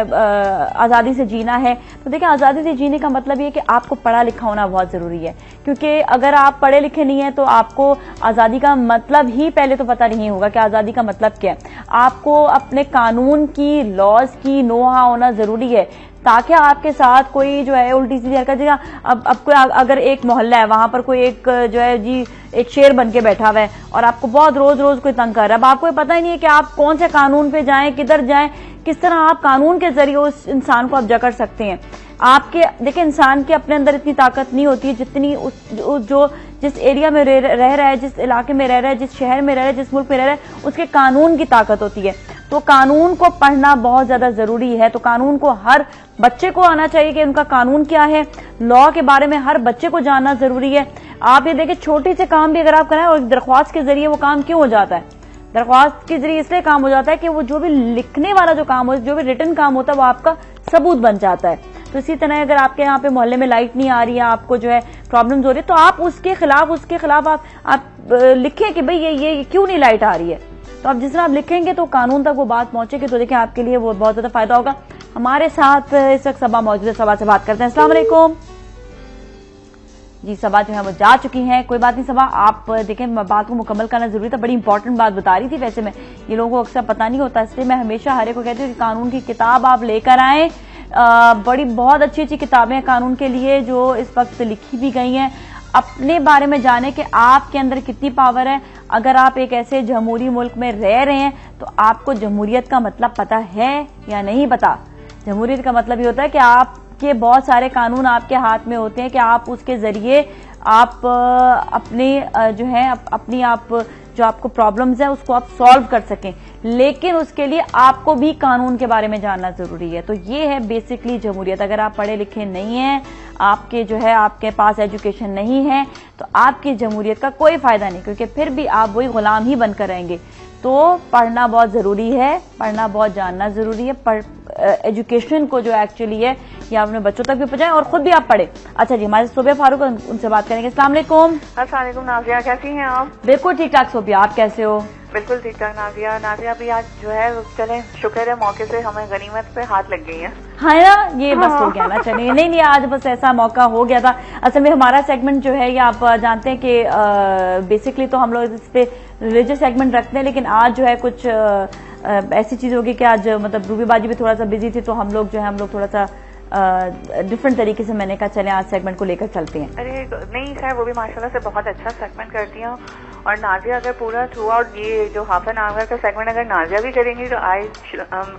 आजादी से जीना है, तो देखिए आजादी से जीने का मतलब ये कि आपको पढ़ा लिखा होना बहुत जरूरी है, क्योंकि अगर आप पढ़े लिखे नहीं हैं तो आपको आजादी का मतलब ही पहले तो पता नहीं होगा कि आजादी का मतलब क्या है। आपको अपने कानून की, लॉज की नोहा होना जरूरी है, ताकि आपके साथ कोई जो है उल्टी सीधी हरकत, अब कोई अगर एक मोहल्ला है वहां पर कोई एक जो है जी एक शेर बन के बैठा हुआ है और आपको बहुत रोज रोज कोई तंग कर रहा है, अब आपको पता ही नहीं है कि आप कौन से कानून पे जाएं, किधर जाएं, किस तरह आप कानून के जरिए उस इंसान को आप जकड़ सकते हैं। आपके देखिए इंसान के अपने अंदर इतनी ताकत नहीं होती है जितनी जो जिस एरिया में रह रहा है, जिस इलाके में रह रहा है, जिस शहर में रह रहा है, जिस मुल्क में रह रहा है, उसके कानून की ताकत होती है। तो कानून को पढ़ना बहुत ज्यादा जरूरी है। तो कानून को हर बच्चे को आना चाहिए कि उनका कानून क्या है, लॉ के बारे में हर बच्चे को जानना जरूरी है। आप ये देखिए छोटी से काम भी अगर आप कराएं और दरख्वास्त के जरिए वो काम क्यों हो जाता है, दरख्वास्त के जरिए इसलिए काम हो जाता है कि वो जो भी लिखने वाला जो काम हो, जो भी रिटन काम होता है वो आपका सबूत बन जाता है। तो इसी तरह अगर आपके यहाँ पे मोहल्ले में लाइट नहीं आ रही है, आपको जो है प्रॉब्लम्स हो रही है, तो आप उसके खिलाफ आप लिखें कि भाई ये क्यों नहीं लाइट आ रही है। तो आप जिस तरह आप लिखेंगे तो कानून तक वो बात पहुंचेगी, तो देखिए आपके लिए वो बहुत ज्यादा फायदा होगा। हमारे साथ इस वक्त सबा मौजूद है, सबा से बात करते हैं। अस्सलाम वालेकुम जी। सबा जो है वो जा चुकी हैं, कोई बात नहीं सबा, आप देखें बात को मुकम्मल करना जरूरी था, बड़ी इंपॉर्टेंट बात बता रही थी। वैसे में ये लोगों को अक्सर पता नहीं होता, इसलिए मैं हमेशा हर एक को कहती हूँ कि कानून की किताब आप लेकर आए। बहुत अच्छी अच्छी किताबें कानून के लिए जो इस वक्त लिखी भी गई हैं, अपने बारे में जाने कि आपके अंदर कितनी पावर है। अगर आप एक ऐसे जमहूरी मुल्क में रह रहे हैं तो आपको जमहूरियत का मतलब पता है या नहीं पता। जमहूरियत का मतलब ये होता है कि आपके बहुत सारे कानून आपके हाथ में होते हैं कि आप उसके जरिए आप अपने जो है अपनी आप जो आपको प्रॉब्लम्स है उसको आप सॉल्व कर सकें, लेकिन उसके लिए आपको भी कानून के बारे में जानना जरूरी है। तो ये है बेसिकली जमहूरियत। अगर आप पढ़े लिखे नहीं हैं, आपके जो है आपके पास एजुकेशन नहीं है, तो आपकी जमहूरियत का कोई फायदा नहीं, क्योंकि फिर भी आप वही गुलाम ही बनकर रहेंगे। तो पढ़ना बहुत जरूरी है, पढ़ना बहुत जानना जरूरी है। एजुकेशन को जो एक्चुअली है ये अपने बच्चों तक भी पहुंचाएं और खुद भी आप पढ़े। अच्छा जी, हमारे सोबिया फारूक उनसे बात करेंगे। अस्सलाम वालेकुम। अस्सलाम वालेकुम नाजिया, कैसी हैं आप? बिल्कुल ठीक ठाक सोबिया, आप कैसे हो? बिल्कुल ठीक ठाक नाजिया भी आज जो है चले शुक्र है मौके से हमें गनीमत पे हाथ लग गई है। हाँ ना, ये बस हो गया ना, चलिए नहीं आज बस ऐसा मौका हो गया था। असल में हमारा सेगमेंट जो है ये आप जानते हैं कि बेसिकली तो हम लोग इस पे रिलीजियस सेगमेंट रखते हैं, लेकिन आज जो है कुछ ऐसी चीज होगी कि आज मतलब रूबी बाजी भी थोड़ा सा बिजी थी, तो हम लोग थोड़ा सा डिफरेंट तरीके से मैंने कहा चले आज सेगमेंट को लेकर चलते हैं। अरे नहीं खैर, वो भी माशाल्लाह से बहुत अच्छा सेगमेंट करती हैं। और नाजिया अगर पूरा थ्रू आउट ये जो हाफ एन आवर का सेगमेंट अगर नाजिया भी करेंगी तो आई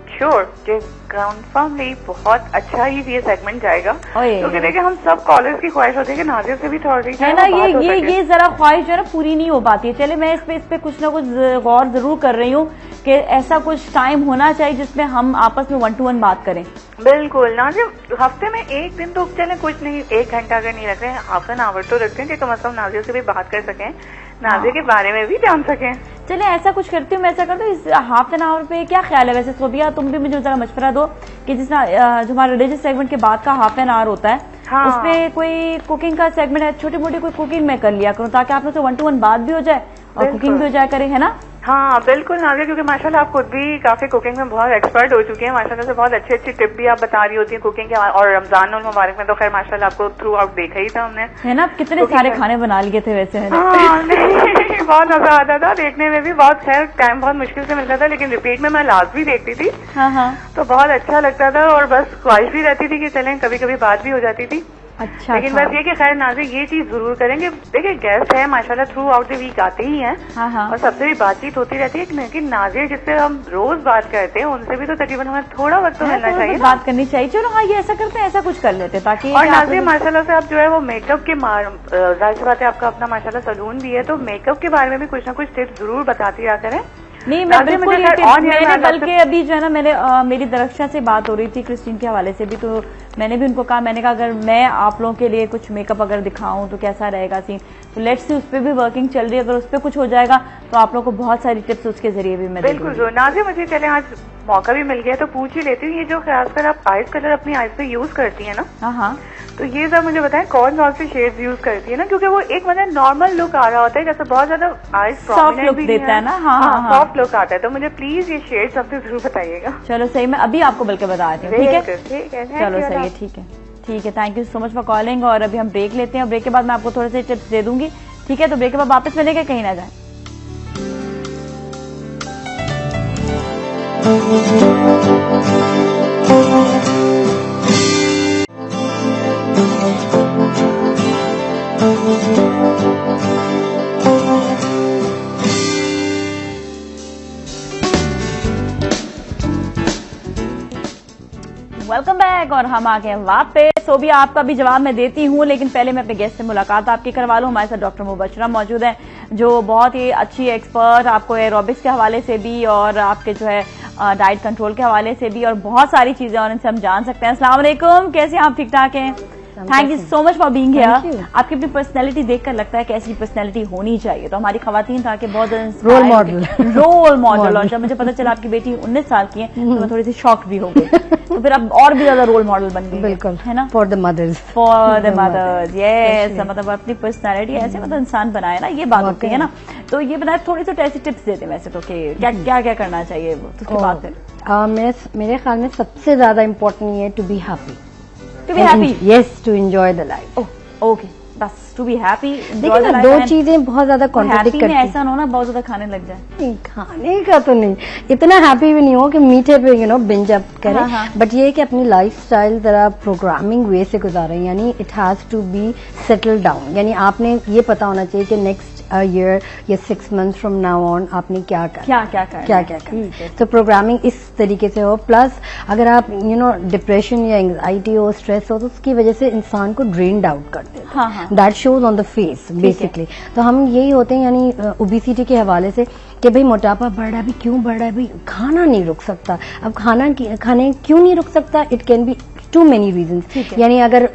श्योर कि कन्फर्मली बहुत अच्छा ही ये सेगमेंट जाएगा, क्योंकि देखिए हम सब कॉलर्स की ख्वाहिश होती है कि नाजिया से भी थोड़ी है ना, ये जरा ख्वाहिश जो है ना पूरी नहीं हो पाती है। चले मैं इस पे कुछ ना कुछ गौर जरूर कर रही हूँ कि ऐसा कुछ टाइम होना चाहिए जिसमें हम आपस में 1 to 1 बात करें। बिल्कुल नाजिया, हफ्ते में एक दिन तो चले कुछ नहीं, 1 घंटा अगर नहीं रख रहे हैं, हाफ एन आवर तो रखते हैं कि कम से कम नाजिया से भी बात कर सकें, नाजिया के बारे में भी जान सकें। चले ऐसा कुछ करती हूँ, मैं ऐसा करती हूँ इस हाफ एन आवर पे क्या ख्याल है? वैसे सोबिया तुम भी मुझे जरा मशवरा दो कि जिस जो हमारा रिलीजियस सेगमेंट के बाद का हाफ एन आवर होता है, हाँ, उसमें कोई कुकिंग का सेगमेंट है, छोटी मोटी कोई कुकिंग मैं कर लिया करूँ ताकि आप लोग से 1 to 1 बात भी हो जाए और कुकिंग भी हो जाए करे, है ना? हाँ बिल्कुल नाज़िया, क्योंकि माशाल्लाह आप खुद भी काफी कुकिंग में बहुत एक्सपर्ट हो चुकी हैं माशाल्लाह से, बहुत अच्छी अच्छी टिप भी आप बता रही होती हैं कुकिंग के, और रमजान उल मुबारक में तो खैर माशाल्लाह आपको थ्रू आउट देखा ही था हमने, है ना? कितने सारे खाने बना लिए थे वैसे, है ना? हाँ, नहीं, बहुत मजा आता था देखने में भी, बहुत खैर टाइम बहुत मुश्किल से मिलता था, लेकिन रिपीट में मैं लास्ट भी देखती थी। हाँ। तो बहुत अच्छा लगता था, और बस ख्वाहिश भी रहती थी कि चलें, कभी कभी बात भी हो जाती थी। अच्छा, लेकिन बस ये कि खैर नाज़िया ये चीज जरूर करेंगे, देखिए गेस्ट है माशाल्लाह थ्रू आउट द वीक आते ही हैं। हाँ। और सबसे भी बातचीत होती रहती है, लेकिन नाज़िया जिससे हम रोज बात करते हैं उनसे भी तो तकरीबन हमें थोड़ा वक्त तो मिलना चाहिए, बात करनी चाहिए। चलो हाँ, ये ऐसा करते हैं, ऐसा कुछ कर लेते ताकि। और नाज़िया माशाल्लाह से आप जो है वो मेकअप के जाहिर सी बात है आपका अपना माशाल्लाह सलून भी है, तो मेकअप के बारे में भी कुछ ना कुछ टिप्स जरूर बताती रहा करें। नहीं, मैं बिल्कुल मैंने बल्कि अभी जो है ना मेरी दरक्षा से बात हो रही थी क्रिस्टीन के हवाले से भी, तो मैंने भी उनको कहा, मैंने कहा अगर मैं आप लोगों के लिए कुछ मेकअप अगर दिखाऊं तो कैसा रहेगा सीन, तो लेट्स सी, उस पर भी वर्किंग चल रही है, अगर उस पर कुछ हो जाएगा तो आप लोगों को बहुत सारी टिप्स उसके जरिए भी मैं बिल्कुल। नाज़िया मुझे चले आज मौका भी मिल गया तो पूछ ही लेती हूँ, ये जो खासकर आप आइज कलर अपनी आइज पे यूज करती है ना, हाँ, तो ये सब मुझे बताएं कौन कौन से शेड्स यूज करती है ना, क्योंकि वो एक मतलब नॉर्मल लुक आ रहा होता है, जैसे बहुत ज्यादा आइज सॉफ्ट लुक देता है ना, हाँ, सॉफ्ट लुक आता है, तो मुझे प्लीज ये शेड सबसे जरूर बताइएगा। चलो सही, मैं अभी आपको बल्कि बता देती हूँ, ठीक है? चलो सही है, ठीक है, thank you so much for calling. और अभी हम ब्रेक लेते हैं, और ब्रेक के बाद मैं आपको थोड़े से टिप्स दे दूंगी, ठीक है? तो ब्रेक के बाद वापस मिलेंगे, कहीं ना जाए। वेलकम बैक, और हम आ गए वापस। सो भी आपका भी जवाब मैं देती हूँ, लेकिन पहले मैं अपने गेस्ट से मुलाकात आपकी करवा लूँ। हमारे साथ डॉक्टर मुबशरा मौजूद हैं, जो बहुत ही अच्छी एक्सपर्ट, आपको एरोबिक्स के हवाले से भी और आपके जो है डाइट कंट्रोल के हवाले से भी, और बहुत सारी चीजें और इनसे हम जान सकते हैं। अस्सलाम वालेकुम, कैसे हैं आप? ठीक ठाक हैं? Thank you so much for being here. आपकी अपनी पर्सनैलिटी देखकर लगता है कि ऐसी पर्सनैलिटी होनी चाहिए, तो हमारी खवातीन था कि बहुत रोल मॉडल। और जब मुझे पता चला आपकी बेटी 19 साल की है तो मैं थोड़ी सी शॉक भी हो गई, तो फिर अब और भी ज्यादा रोल मॉडल बन गई। बिल्कुल, है ना? फॉर द मदर्स, यस, मतलब अपनी पर्सनैलिटी ऐसे मतलब इंसान बनाए ना, ये बात होती है ना। तो ये बताए, थोड़ी सी ऐसी टिप्स देते वैसे तो कि क्या क्या करना चाहिए, उसके बाद फिर मेरे ख्याल में सबसे ज्यादा इम्पोर्टेंट ये है to be happy. To be happy, yes, to enjoy the life. Okay, बस to be happy, enjoy the life. दो चीजें बहुत ज्यादा कॉन्ट्रडिक्ट करती हैं। ऐसा ना हो ना बहुत ज्यादा खाने लग जाए। नहीं, खाने का तो नहीं, इतना हैप्पी भी नहीं हो कि मीठे पे बिंज अप करें, बट ये है कि अपनी लाइफस्टाइल जरा प्रोग्रामिंग वे से गुजारें, यानी it has to be settle down, यानी आपने ये पता होना चाहिए कि नेक्स्ट ईयर या 6 months फ्रॉम नाउ ऑन आपने क्या करना, तो प्रोग्रामिंग इस तरीके से हो। प्लस अगर आप डिप्रेशन या एंग्जाइटी हो, स्ट्रेस हो, तो उसकी वजह से इंसान को ड्रेन्ड आउट कर देते हैं, that shows on the face basically. तो हम यही होते हैं, यानी ओबेसिटी के हवाले से कि भाई मोटापा बढ़ रहा है, भाई क्यों बढ़ रहा है, भाई खाना नहीं रुक सकता। अब खाने क्यों नहीं रुक सकता? It can be to many reasons, यानी अगर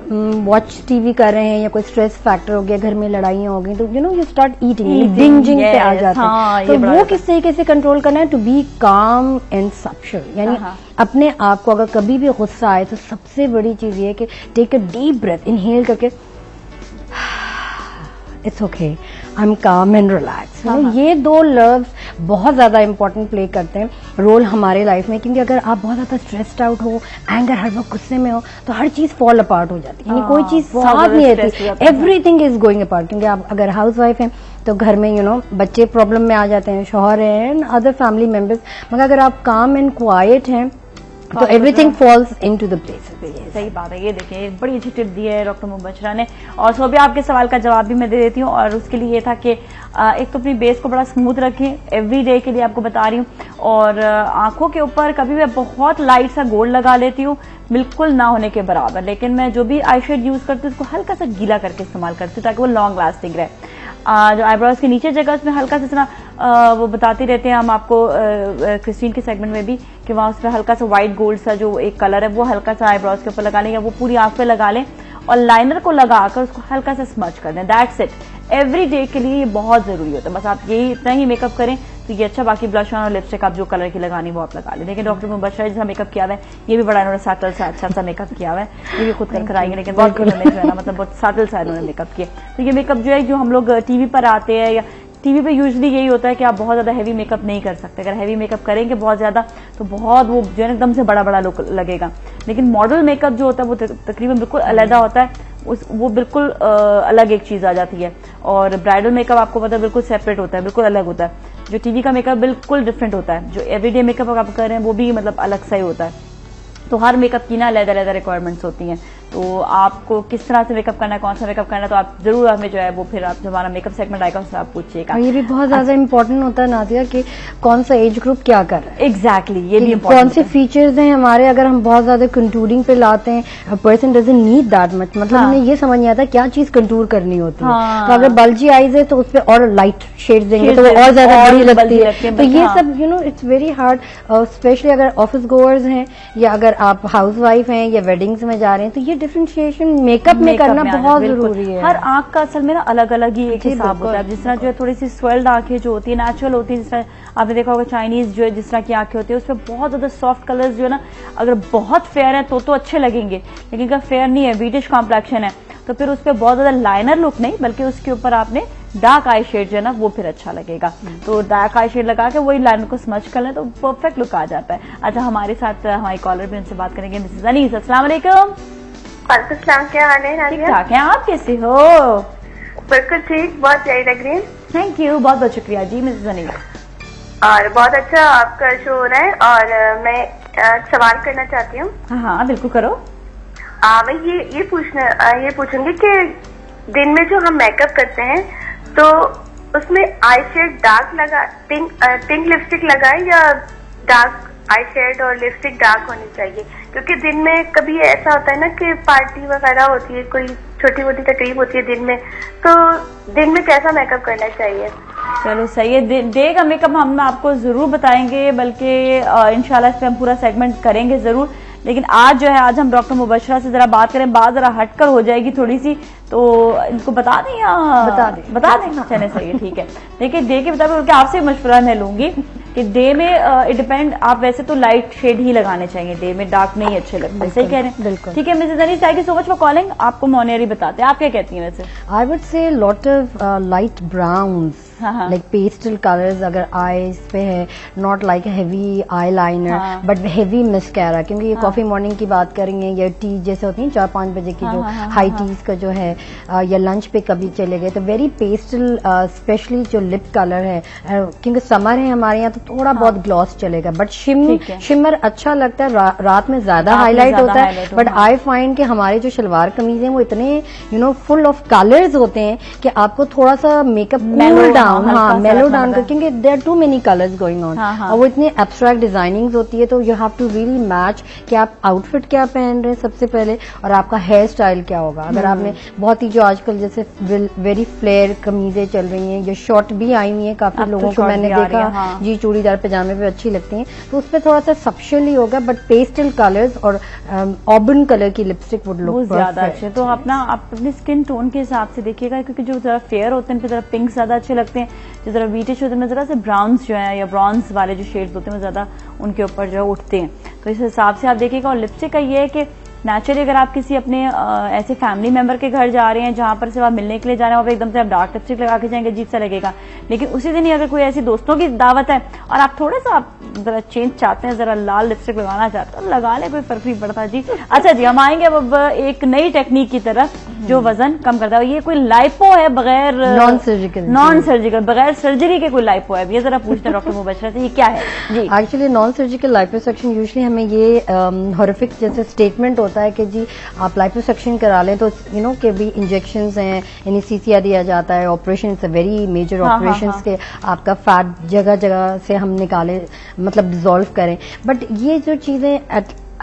वॉच टीवी कर रहे हैं या कोई स्ट्रेस फैक्टर हो गया, घर में लड़ाइयां हो गई, तो यू स्टार्ट ईटिंग, बिंजिंग पे आ जाते हैं। तो वो किस तरीके से कंट्रोल करना है? टू बी काम एंड सब्शल, यानी अपने आप को अगर कभी भी गुस्सा आए तो सबसे बड़ी चीज ये है कि take a deep breath, inhale करके it's okay, I am calm and relax. ये दो लव्स बहुत ज्यादा इंपॉर्टेंट प्ले करते हैं रोल हमारे लाइफ में, क्योंकि अगर आप बहुत ज्यादा स्ट्रेस्ड आउट हो, एंगर, हर वक्त गुस्से में हो, तो हर चीज फॉल अपार्ट हो जाती है, यानी कोई चीज साथ नहीं रहती, एवरीथिंग इज गोइंग अपार्ट। क्योंकि आप अगर हाउस वाइफ हैं तो घर में बच्चे प्रॉब्लम में आ जाते हैं, शौहर हैं, अदर फैमिली मेंबर्स, मगर अगर आप काम एंड क्वाइट हैं तो everything falls into the place. सही बात है। ये देखिए बड़ी अच्छी टिप दी है डॉक्टर मुबशरा ने, और सो भी आपके सवाल का जवाब भी मैं दे देती हूँ। और उसके लिए ये था कि एक तो अपनी बेस को बड़ा स्मूथ रखें, एवरी डे के लिए आपको बता रही हूँ। और आंखों के ऊपर कभी मैं बहुत लाइट सा गोल्ड लगा लेती हूँ, बिल्कुल ना होने के बराबर, लेकिन मैं जो भी आई शेड यूज करती हूँ उसको हल्का सा गीला करके इस्तेमाल करती हूँ ताकि वो लॉन्ग लास्टिंग रहे। जो आईब्रोज के नीचे जगह उसमें हल्का सा इतना वो बताते रहते हैं हम आपको क्रिस्टीन के सेगमेंट में भी, कि वहां उसमें हल्का सा व्हाइट गोल्ड सा जो एक कलर है वो हल्का सा आईब्रोज के ऊपर लगा लें, या वो पूरी आंख पे लगा लें और लाइनर को लगाकर उसको हल्का सा स्मच कर दें। That's it. एवरी डे के लिए ये बहुत जरूरी होता है। बस आप यही इतना ही मेकअप करें तो ये अच्छा। बाकी ब्लश ऑन और लिपस्टिक आप जो कलर की लगानी वो आप लगा लें। देखिए डॉक्टर मुबशरा जैसा मेकअप किया हुआ है, ये भी बड़ा इन्होंने सटल सा अच्छा सा मेकअप किया हुआ है, ये भी खुद कर आएंगे, लेकिन बहुत इन्होंने जो है ना मतलब बहुत सटल सा इन्होंने मेकअप किया। तो ये मेकअप जो है जो हम लोग टीवी पर आते हैं या टीवी पे यूजुअली यही होता है कि आप बहुत ज्यादा हैवी मेकअप नहीं कर सकते, अगर हैवी मेकअप करेंगे बहुत ज्यादा तो बहुत वो जो है एकदम से बड़ा बड़ा लुक लगेगा। लेकिन मॉडल मेकअप जो होता है वो तकरीबन बिल्कुल अलग होता है, वो बिल्कुल अलग एक चीज आ जाती है। और ब्राइडल मेकअप आपको पता है बिल्कुल सेपरेट होता है, बिल्कुल अलग होता है। जो टीवी का मेकअप बिल्कुल डिफरेंट होता है, जो एवरीडे मेकअप आप कर रहे हैं वो भी मतलब अलग सा ही होता है। तो हर मेकअप की ना अलग-अलग रिक्वायरमेंट्स होती हैं। तो आपको किस तरह से मेकअप करना है, कौन सा मेकअप करना है, तो आप जरूर हमें जो है वो फिर आप जो हमारा मेकअप सेगमेंट आएगा उससे आप पूछिएगा। ये भी बहुत ज्यादा इम्पोर्टेंट होता है नादिया कि कौन सा एज ग्रुप क्या कर रहा है। एग्जैक्टली, ये भी कौन से फीचर्स हैं हमारे। अगर हम बहुत ज्यादा कंटूरिंग पे लाते हैं, person doesn't need that much, मतलब हमें ये समझ नहीं आता क्या चीज कंटूर करनी होती है। तो अगर बल्जी आईज है तो उस पर और लाइट शेड्स देंगे तो वो और ज्यादा बड़ी लगती है। तो ये सब इट्स वेरी हार्ड, स्पेशली अगर ऑफिस गोअर्स हैं या अगर आप हाउस वाइफ हैं या वेडिंग्स में जा रहे हैं, तो ये डिफरेंशिएशन मेकअप में करना बहुत जरूरी है। हर आंख का असल में ना अलग अलग ही एक हिसाब होता है। जिस तरह जो है थोड़ी सी स्वेल्ड आंखें जो होती है नेचुरल होती है, जिस तरह आपने देखा होगा चाइनीज जो है जिस तरह की आंखें होती है उसमें बहुत ज्यादा सॉफ्ट कलर्स जो है ना, अगर बहुत फेयर है तो अच्छे लगेंगे, लेकिन अगर फेयर नहीं है, व्हीटिश कॉम्प्लेक्शन है, तो फिर उस पर बहुत ज्यादा लाइनर लुक नहीं बल्कि उसके ऊपर आपने डार्क आई शेड जो है ना वो फिर अच्छा लगेगा। तो डार्क आई शेड लगा के वही लाइनर को स्मच कर लें तो परफेक्ट लुक आ जाता है। अच्छा, हमारे साथ हमारी कॉलर भी उनसे बात करेंगे, मिसेस अनीस। अस्सलाम वालेकुम। वालेकुम, क्या हाल है? ठीक ठाक है, आप कैसे हो? बिल्कुल ठीक, बहुत प्यारी लग रही है। थैंक यू, बहुत बहुत शुक्रिया जी मिसेस अनीस। और बहुत अच्छा आपका शो हो रहा है और मैं सवाल करना चाहती हूँ। हाँ बिल्कुल करो। मैं ये पूछूंगी कि दिन में जो हम मेकअप करते हैं तो उसमें आई शेड डार्क लगा, पिंक लिपस्टिक लगाए या डार्क आई शेड और लिपस्टिक डार्क होनी चाहिए? क्योंकि दिन में कभी ऐसा होता है ना कि पार्टी वगैरह होती है, कोई छोटी मोटी तकरीब होती है दिन में, तो दिन में कैसा मेकअप करना चाहिए? चलो सही है, डे का मेकअप हम आपको जरूर बताएंगे, बल्कि इंशाल्लाह इस पे हम पूरा सेगमेंट करेंगे जरूर। लेकिन आज जो है, आज हम डॉक्टर मुबशरा से जरा बात करें, बात जरा हटकर हो जाएगी थोड़ी सी, तो इनको बता दें या बता दें? चले सही है, ठीक है। देखिए डे के मुताबिक आपसे मशवरा मैं लूंगी कि डे में इट डिपेंड, आप वैसे तो लाइट शेड ही लगाने चाहिए, डे में डार्क नहीं अच्छे लगते। सही कह रहे हैं, बिल्कुल ठीक है। Mrs Anees, thank you so much for calling. आपको मोनेरी बताते हैं, आप क्या कहती हैं? वैसे I would say lot of light browns, like pastel colours अगर आईज पे है, not like heavy eyeliner but heavy mascara, क्योंकि ये कॉफी मॉर्निंग की बात करेंगे या टी जैसे होती है 4-5 बजे की जो हाई टीज का जो है, या लंच पे कभी चले गए तो वेरी पेस्टल, स्पेशली जो लिप कलर है, क्योंकि समर है हमारे यहाँ तो थोड़ा बहुत ग्लॉस चलेगा, बट शिमर अच्छा लगता है, रात में ज्यादा हाईलाइट होता है। बट आई फाइंड कि हमारे जो शलवार कमीज है वो इतने फुल ऑफ कलर्स होते हैं कि आपको थोड़ा सा makeup cool down, mellow down, क्योंकि there are too many colours going on और वो इतनी एब्स्ट्रैक्ट डिजाइनिंग होती है, तो you have to really match कि आप आउटफिट क्या पहन रहे हैं सबसे पहले, और आपका हेयर स्टाइल क्या होगा। अगर आपने बहुत ही जो आजकल जैसे वेरी फ्लेयर कमीजें चल रही हैं, ये शॉर्ट भी आई हुई है काफी लोगों को मैंने देखा जी, चूड़ीदार पजामे पे अच्छी लगती हैं, तो उसपे थोड़ा सा सबशल ही होगा, बट पेस्टल कलर्स और ऑबन कलर की लिपस्टिक वुड लुक ज्यादा अच्छे। तो आप अपने स्किन टोन के हिसाब से देखिएगा, क्योंकि जो जरा फेयर होते हैं जरा पिंक ज्यादा अच्छे लगते हैं, जो जरा व्हीटिश होते हैं जरा से ब्राउन्स जो है या ब्रॉन्ज वाले जो शेड्स होते हैं वो ज्यादा उनके ऊपर जो है उठते हैं। तो इस हिसाब से आप देखिएगा। और लिपस्टिक का ये है कि नेचुरली अगर आप किसी अपने ऐसे फैमिली मेंबर के घर जा रहे हैं जहां पर सिर्फ आप मिलने के लिए जा रहे हैं, वहां पर एकदम से आप डार्क लिपस्टिक लगा के जाएंगे, अजीब सा लगेगा। लेकिन उसी दिन ही अगर कोई ऐसी दोस्तों की दावत है और आप थोड़ा सा जरा चेंज चाहते हैं, जरा लाल लिपस्टिक लगाना चाहते हैं, लगा ले, कोई फर्क नहीं पड़ता जी। अच्छा जी, हम आएंगे अब एक नई टेक्निक की तरफ जो वजन कम करता है। ये कोई लाइपो है बगैर नॉन सर्जिकल बगैर सर्जरी के कोई लाइपो है, ये जरा पूछते हैं डॉक्टर मुबशरा से, ये क्या है जी? Actually non surgical liposuction usually हमें ये हॉरिफिक जैसे स्टेटमेंट होता है कि जी आप लाइपोसक्शन करा लें तो कि भी इंजेक्शंस हैं, एनेस्थीसिया दिया जाता है, operation it's a very major operation के आपका फैट जगह जगह से हम निकाले, मतलब डिसॉल्व करें। बट ये जो चीजें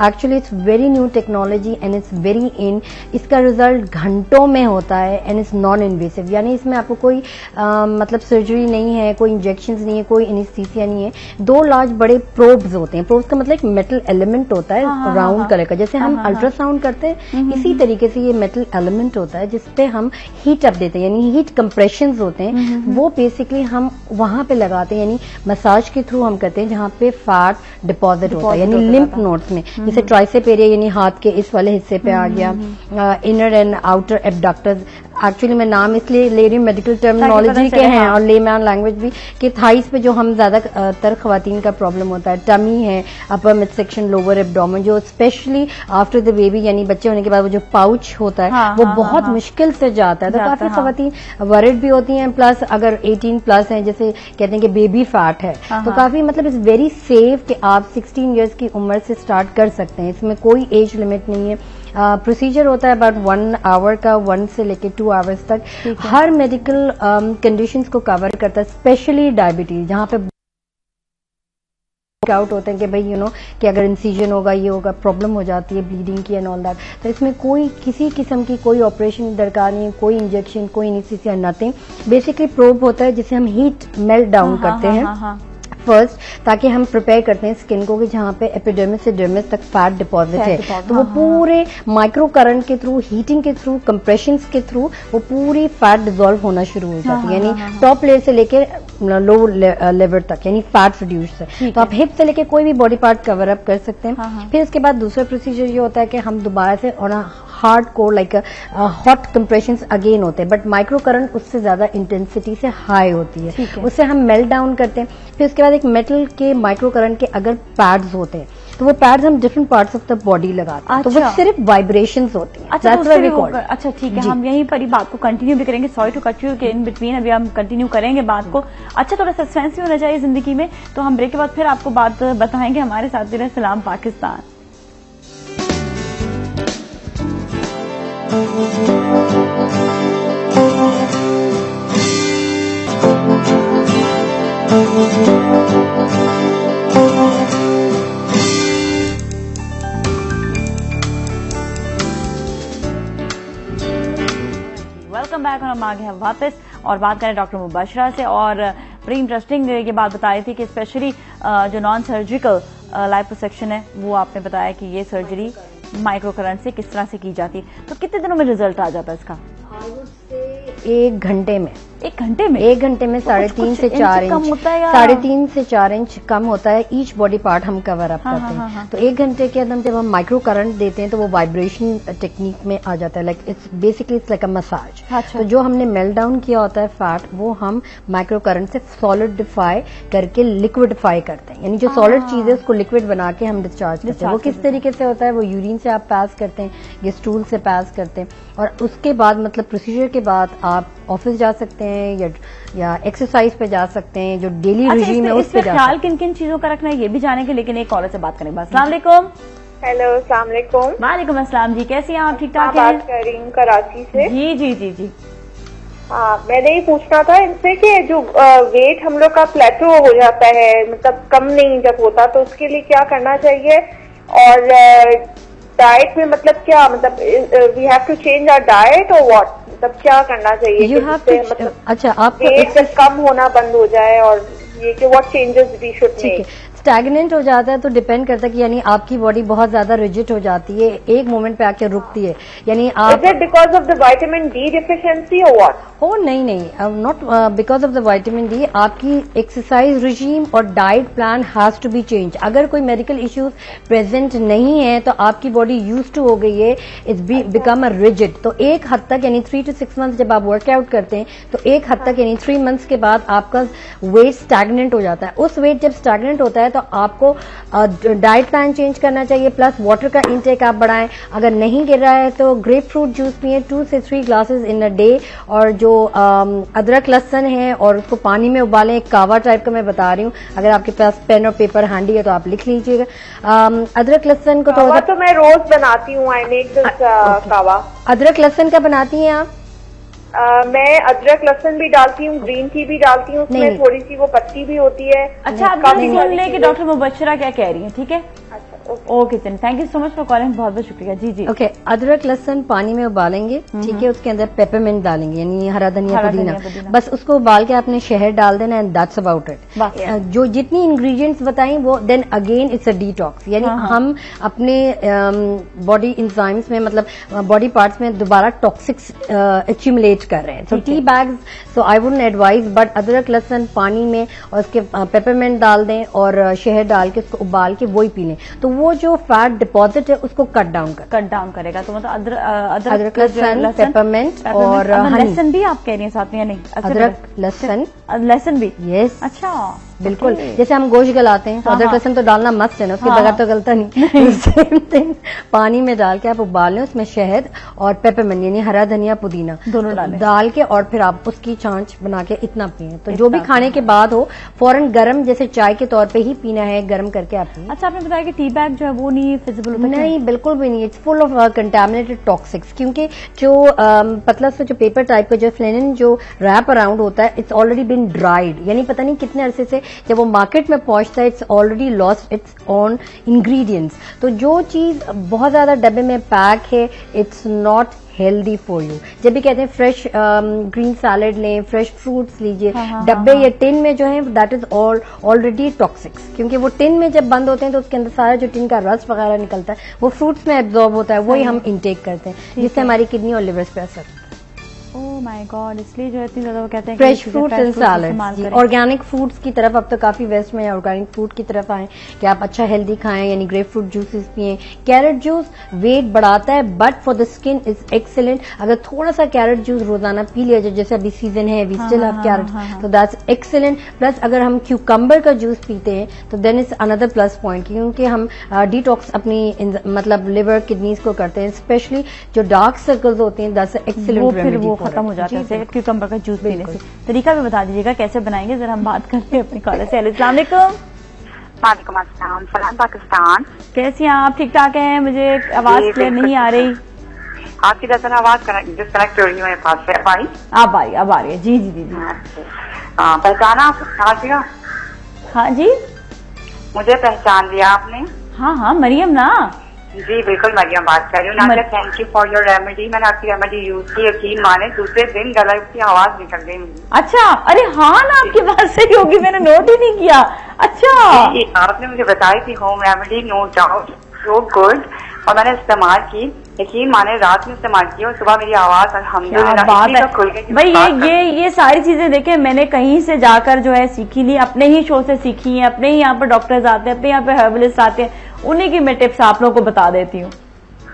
actually it's very new technology and it's very in, इसका रिजल्ट घंटों में होता है एंड इट्स नॉन इन्वेसिव, यानी इसमें आपको कोई मतलब सर्जरी नहीं है, कोई इंजेक्शंस नहीं है, कोई एनेस्थीसिया नहीं है। 2 लार्ज बड़े प्रोब्स होते हैं, प्रोब्स का मतलब एक मेटल एलिमेंट होता है राउंड कलर का, जैसे हम अल्ट्रासाउंड करते हैं इसी तरीके से ये मेटल एलिमेंट होता है जिसपे हम हीट अप देते हैं, यानी हीट कंप्रेशंस होते हैं, वो बेसिकली हम वहां पे लगाते हैं, यानी मसाज के थ्रू हम करते हैं जहां पे फैट डिपॉजिट होता है, यानी लिम्फ नोड्स में, जैसे ट्राइसेप एरिया यानी हाथ के इस वाले हिस्से पे आ गया, इनर एंड आउटर एब्डक्टर्स एक्चुअली मैं नाम इसलिए ले रही हूँ मेडिकल टर्मिनोलॉजी के हैं और लेमैन लैंग्वेज भी, कि थाइस पे जो हम ज्यादातर खवातीन का प्रॉब्लम होता है, टमी है, upper mid section, lower abdomen, जो स्पेशली आफ्टर द बेबी यानी बच्चे होने के बाद वो जो पाउच होता है वो बहुत मुश्किल से जाता है। तो काफी खवातीन वरिड भी होती हैं, प्लस अगर 18+ हैं, जैसे कहते हैं कि बेबी फैट है, तो काफी मतलब इट्स वेरी सेफ कि आप 16 इयर्स की उम्र से स्टार्ट कर सकते हैं। इसमें कोई एज लिमिट नहीं है। प्रोसीजर होता है अबाउट 1 आवर का, 1 से लेके 2 आवर्स तक। हर मेडिकल कंडीशंस को कवर करता है, स्पेशली डायबिटीज, जहाँ पे आउट होते हैं कि भाई कि अगर इंसिजन होगा, ये होगा, प्रॉब्लम हो जाती है ब्लीडिंग की एंड ऑल दैट। तो इसमें कोई किसी किस्म की कोई ऑपरेशन दरकार नहीं, कोई इंजेक्शन, कोई एनेस्थीसिया, नथिंग। बेसिकली प्रोब होता है जिसे हम हीट मेल्ट डाउन करते हैं फर्स्ट, ताकि हम प्रिपेयर करते हैं स्किन को कि जहाँ पे एपिडर्मिस से डर्मिस तक फैट डिपॉजिट है, तो वो पूरे माइक्रो करंट के थ्रू, हीटिंग के थ्रू, कंप्रेशन के थ्रू वो पूरी फैट डिजोल्व होना शुरू हो जाती है, यानी टॉप लेयर से लेके लो लेवल तक, यानी फैट रिड्यूस है। तो आप हिप से लेके कोई भी बॉडी पार्ट कवर अप कर सकते हैं। फिर उसके बाद दूसरा प्रोसीजर ये होता है कि हम दोबारा से और hard core like hot compression again होते हैं, बट माइक्रो करंट उससे ज्यादा इंटेंसिटी से हाई होती है, उससे हम मेल्ट डाउन करते हैं। फिर उसके बाद एक मेटल के माइक्रो करंट के अगर पैड्स होते हैं तो वो पैड्स हम different parts of the body लगाते हैं, तो वो सिर्फ वाइब्रेशंस होती हैं। अच्छा ठीक है, हम यहीं पर ही बात को कंटिन्यू भी करेंगे। Sorry to cut you in between, अभी हम कंटिन्यू करेंगे बात को। अच्छा, थोड़ा सस्पेंस भी होना चाहिए जिंदगी में, तो हम ब्रेक के बाद फिर आपको बात बताएंगे। हमारे साथ भी रहे सलाम पाकिस्तान। Welcome back. हम आ गए हैं वापस और बात करें डॉक्टर मुबशरा से, और बड़ी इंटरेस्टिंग ये बात बताई थी कि स्पेशली जो नॉन सर्जिकल लाइपोसक्शन है, वो आपने बताया कि ये सर्जरी माइक्रो करंट से किस तरह से की जाती है। तो कितने दिनों में रिजल्ट आ जाता है इसका? 1 घंटे में। 1 घंटे में? 1 घंटे में 3.5 से 4 इंच, 3.5 से 4 इंच कम होता है। ईच बॉडी पार्ट हम कवर अप करते हैं। तो 1 घंटे के अंदर जब हम माइक्रो करंट देते हैं तो वो वाइब्रेशन टेक्निक में आ जाता है, like it's basically it's like a massage. तो जो हमने मेल्ट डाउन किया होता है फैट, वो हम माइक्रो करंट से सॉलिडिफाई करके लिक्विडिफाई करते हैं, यानी जो सॉलिड चीज है उसको लिक्विड बना के हम डिस्चार्ज करते हैं। वो किस तरीके से होता है? वो यूरिन से आप पास करते हैं या स्टूल से पास करते हैं, और उसके बाद मतलब प्रोसीजर के बाद आप ऑफिस जा सकते हैं या एक्सरसाइज पे जा सकते हैं, जो डेली रिजीम है उस पे जा सकते हैं। किन किन चीजों का रखना है ये भी जानेंगे, लेकिन एक कॉलर से बात करेंगे। अस्सलाम वालेकुम। हेलो, अस्सलाम वालेकुम। वालेकुम अस्सलाम जी, कैसी हैं आप? ठीक ठाक हैं? बात कर रही हूँ कराची से। जी जी जी जी। हाँ, मैंने ये पूछना था इनसे कि जो वेट हम लोग का प्लेटो हो जाता है, मतलब कम नहीं जब होता, तो उसके लिए क्या करना चाहिए? और डाइट में मतलब क्या, मतलब we have to change our diet और व्हाट, मतलब क्या करना चाहिए? मतलब अच्छा, आपको वेट कम होना बंद हो जाए, और ये कि what changes we should make. Stagnant हो जाता है तो डिपेंड करता है कि यानी आपकी बॉडी बहुत ज्यादा रिजिड हो जाती है, एक मोमेंट पे आके रुकती है, यानी आप is it because of the vitamin D deficiency और व्हाट? हो नहीं, not because of the vitamin D. आपकी एक्सरसाइज रिजीम और diet plan has to be change. अगर कोई मेडिकल इश्यूज प्रेजेंट नहीं है तो आपकी बॉडी यूज टू हो गई है, इट्स बिकम अ रिजिड। तो एक हद तक यानी 3 to 6 मंथ जब आप वर्कआउट करते हैं तो एक हद तक यानी 3 मंथ्स के बाद आपका वेट स्टैग्नेंट हो जाता है। उस वेट जब स्टैग्नेंट होता है तो आपको डाइट प्लान चेंज करना चाहिए, प्लस वाटर का इंटेक आप बढ़ाएं। अगर नहीं गिर रहा है तो ग्रेप फ्रूट जूस पिए 2 से 3 ग्लासेस इन अ डे, और जो अदरक लहसन है और उसको पानी में उबालें, कावा टाइप का मैं बता रही हूँ। अगर आपके पास पेन और पेपर हैंडी है तो आप लिख लीजिएगा। अदरक लहसन को तो मैं रोज बनाती हूँ, आई मेक दिस कावा। अदरक लहसन का बनाती हैं आप? मैं अदरक लहसुन भी डालती हूँ, ग्रीन टी भी डालती हूँ, उसमें थोड़ी सी वो पत्ती भी होती है। अच्छा, आप सुन लें कि डॉक्टर मुबशरा क्या कह रही हैं, ठीक है? ओके चलिए, thank you so much for calling, बहुत बहुत शुक्रिया। जी जी। ओके, अदरक लहसुन पानी में उबालेंगे, ठीक है, उसके अंदर पेपरमिंट डालेंगे, यानी हरा धनिया पुदीना, बस उसको उबाल के आपने शहद डाल देना, एंड दैट्स अबाउट इट। जो जितनी इंग्रेडिएंट्स बताई वो then again it's a detox, यानी हम अपने बॉडी एंजाइम्स में मतलब बॉडी पार्ट्स में दोबारा टॉक्सिक्स एक्यूमुलेट कर रहे हैं। So tea bags, so I wouldn't advise, but अदरक लहसुन पानी में और उसके पेपरमिंट डाल दें और शहद डाल के उसको उबाल के वही पी लें, तो वो जो फैट डिपॉजिट है उसको कट डाउन करेगा। तो मतलब अदरक, लहसुन, पेपरमेंट और लहसुन भी आप कह रही हैं साथ में या नहीं? अदरक, लहसुन भी। यस, अच्छा, बिल्कुल। जैसे हम गोश्त गलाते हैं तो अदरक लहसुन तो डालना मस्त है ना, उसके बगैर तो गलता नहीं। सेम थिंग, पानी में डाल के आप उबाल लें, उसमें शहद और पेपरमेंट यानी हरा धनिया, पुदीना दोनों डाल के और फिर आप उसकी छाछ बना के इतना पिए। तो जो भी खाने के बाद हो फौरन गर्म, जैसे चाय के तौर पे ही पीना है, गर्म करके आप पिए। अच्छा, आपने बताया कि टी बैग जो है वो नहीं फिजिबल होता? नहीं, बिल्कुल भी नहीं। It's full of contaminated toxics, क्योंकि जो पतला सा जो पेपर टाइप का जो फ्लेनिन जो रैप अराउंड होता है, इट्स ऑलरेडी बीन ड्राइड, यानी पता नहीं कितने अरसे से जब वो मार्केट में पहुंचता है it's already lost its on ingredients. तो जो चीज बहुत ज्यादा डब्बे में पैक है it's not healthy for you. जब भी कहते हैं फ्रेश ग्रीन सैलेड लें, फ्रेश फ्रूट्स लीजिए, डब्बे या टिन में जो है दैट इज ऑलरेडी टॉक्सिक्स, क्योंकि वो टिन में जब बंद होते हैं तो उसके अंदर सारा जो टिन का रस वगैरह निकलता है वो फ्रूट्स में एब्जॉर्ब होता है, वही हम इंटेक करते हैं, जिससे हमारी किडनी और लिवर पे असर। ओह माय गॉड, इसलिए जो इतनी ज्यादा वो कहते हैं fresh fruits and salad, organic fruits की तरफ अब तो काफी वेस्ट में ऑर्गेनिक फ्रूट की तरफ आए कि आप अच्छा हेल्दी खाएं, यानी ग्रेप फ्रूट जूसेस पिए। कैरेट जूस वेट बढ़ाता है but for the skin is excellent. अगर थोड़ा सा कैरेट जूस रोजाना पी लिया जाए, जैसे अभी सीजन है, वी स्टिल हैव कैरेट, तो दैट्स एक्सीलेंट। प्लस अगर हम क्यूकम्बर का जूस पीते हैं तो then is another plus point, क्योंकि हम डिटॉक्स अपनी मतलब लिवर किडनीज को करते हैं, स्पेशली जो डार्क सर्कल्स होते हैं, दैट्स एक्सीलेंट रेमेडी, वो खत्म हो जाता है क्यूकम्बर का जूस पीने से। तरीका भी बता दीजिएगा कैसे बनाएंगे, जरा हम बात करते हैं अपने कॉलर से। अस्सलाम वालेकुम। वालेकुम अस्सलाम, सलाम पाकिस्तान। कैसी हैं आप? ठीक ठाक हैं? मुझे आवाज क्लियर नहीं आ रही, आपकी दरअसल आवाज डिस्कनेक्ट हो रही है मेरे पास से। अब आ रही है। जी जी जी जी। पहचाना आप? हाँ जी, मुझे पहचान लिया आपने? हाँ, मरियम ना? जी बिल्कुल, मरियम बात कर रही हूँ। Nazia, thank you for your remedy. मैंने आपकी रेमेडी यूज की, यकीन माने दूसरे दिन गला की आवाज निकल गई। अच्छा, अरे हाँ ना, आपकी बात सही होगी, मैंने नोट ही नहीं किया। अच्छा, आपने मुझे बताई थी home remedy, no doubt, so good, और मैंने इस्तेमाल की, यकीन माने रात में इस्तेमाल की और सुबह मेरी आवाज अल्हम्दुलिल्लाह खुल गई। भाई ये सारी चीजें देखें, मैंने कहीं से जाकर जो है सीखी नहीं, अपने ही शो से सीखी है। अपने ही यहाँ पर डॉक्टर्स आते हैं, अपने यहाँ पे हर्बलिस्ट आते हैं, उन्हीं की मैं टिप्स आप लोगों को बता देती हूँ।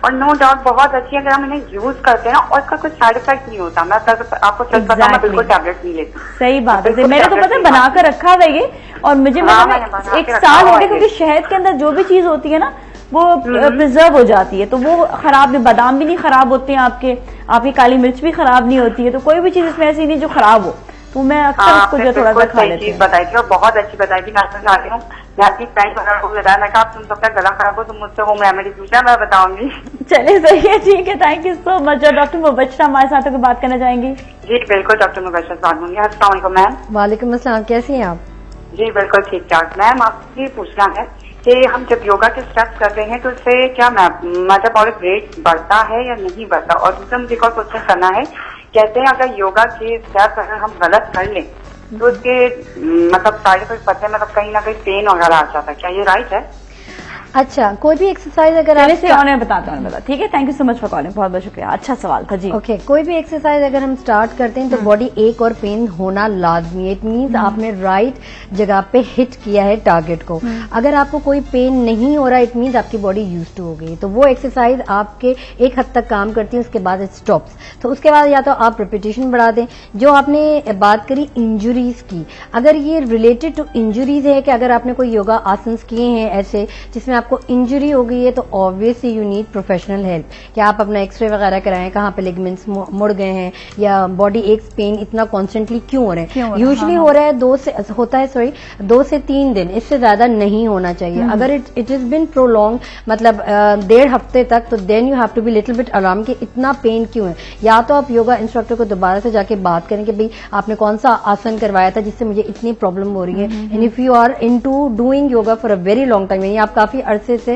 और नो डाउट बहुत अच्छी है, अगर हम इन्हें यूज करते हैं ना, और इसका कुछ साइड इफेक्ट नहीं होता। मैं आपको सच बताऊं, मैं बिल्कुल टैबलेट नहीं लेती। सही बात है, मैंने तो पता है बनाकर रखा था ये, और मुझे मतलब 1 साल हो गया, क्योंकि शहद के अंदर जो भी चीज होती है ना वो प्रिजर्व हो जाती है, तो वो खराब नहीं, बादाम भी नहीं खराब होते हैं आपकी काली मिर्च भी खराब नहीं होती है, तो कोई भी चीज इसमें ऐसी नहीं जो खराब हो, तो मैं अक्सर उसको जो थोड़ा सा खा लेती हूँ। बताई थी और बहुत अच्छी बताई थी। मैं चाहती हूँ, मैं आपकी फ्रेंड वगैरह को बताया, मैं कहा तुम सबका गला खराब हो तुम मुझसे होम रेमेडी पूछा, मैं बताऊंगी। चलिए सही है, ठीक है, थैंक यू सो मच। और डॉक्टर मुबशरा हमारे साथ होकर बात करना चाहेंगी? जी बिल्कुल, डॉक्टर मुबशरा से बात होंगी। अस्सलाम वालेकुम मैम। वालेकुम अस्सलाम, कैसी हैं आप? जी बिल्कुल ठीक ठाक। मैम आपसे पूछना है कि हम जब योगा के स्टेप्स करते हैं तो उससे क्या मेटाबॉलिक रेट बढ़ता है या नहीं बढ़ता? और दूसरा मुझे और क्वेश्चन करना है, कहते हैं अगर योगा के स्टेप्स अगर हम गलत कर लें तो उसके मतलब साइड इफेक्ट पड़ते हैं, मतलब कहीं ना कहीं पेन वगैरह आ जाता है, क्या ये राइट है? अच्छा, कोई भी एक्सरसाइज अगर आप बताता हूँ, ठीक है, thank you so much for calling, बहुत बहुत शुक्रिया, अच्छा सवाल था जी। ओके, कोई भी एक्सरसाइज अगर हम स्टार्ट करते हैं तो बॉडी एक और पेन होना लाजमी है। इट मीन्स आपने राइट जगह पे हिट किया है टारगेट को। अगर आपको कोई पेन नहीं हो रहा, इट मीन्स आपकी बॉडी यूज्ड टू हो गई, तो वो एक्सरसाइज आपके एक हद तक काम करती है, उसके बाद इट स्टॉप्स। तो उसके बाद या तो आप रिपीटेशन बढ़ा दें। जो आपने बात करी इंजुरीज की, अगर ये रिलेटेड टू इंजुरीज है कि अगर आपने कोई योगा आसन किए हैं ऐसे जिसमें आपको इंजरी हो गई है, तो obviously you need professional help, कि आप अपना एक्सरे वगैरह कराएं, कहाँ पे लिगामेंट्स मुड़ गए हैं या बॉडी एक पेन इतना कॉन्स्टेंटली क्यों हो रहे हैं। यूजुअली हो रहा है 2 से 3 दिन, इससे ज्यादा नहीं होना चाहिए। अगर इट इज बिन प्रोलॉन्ग, मतलब 1.5 हफ्ते तक, तो then you have to be little bit alarm कि इतना पेन क्यों है। या तो आप योगा इंस्ट्रक्टर को दोबारा से जाके बात करें कि भाई आपने कौन सा आसन करवाया था जिससे मुझे इतनी प्रॉब्लम हो रही है। And if you are into doing yoga for a very long time, यानी आप काफी अरसे से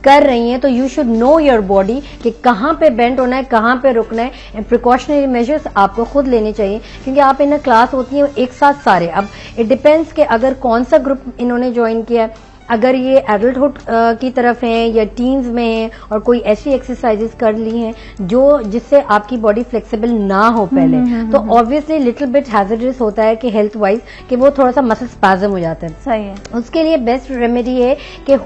कर रही हैं, तो you should know your body कि कहाँ पे बेंड होना है, कहाँ पे रुकना है। एंड प्रिकॉशनरी मेजर्स आपको खुद लेने चाहिए, क्योंकि आप इन क्लास होती है एक साथ सारे। अब इट डिपेंड्स कि अगर कौन सा ग्रुप इन्होंने ज्वाइन किया है, अगर ये एडल्टहुड की तरफ है या टीन्स में है और कोई ऐसी एक्सरसाइजेस कर ली हैं जो जिससे आपकी बॉडी फ्लेक्सिबल ना हो पहले, तो ऑब्वियसली लिटिल बिट हैजर्डस होता है कि हेल्थ वाइज कि वो थोड़ा सा मसल स्पैज्म हो जाता है। सही है। उसके लिए बेस्ट रेमेडी है कि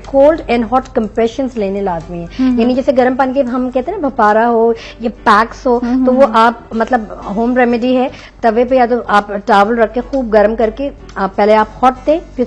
कोल्ड एंड हॉट कंप्रेशंस लेने लाजमी है। यानी जैसे गर्म पानी के हम कहते हैं ना भपारा हो या पैक्स हो, तो वो आप मतलब होम रेमेडी है। तवे पे या तो आप टॉवल रख के खूब गर्म करके पहले आप हॉट दें, फिर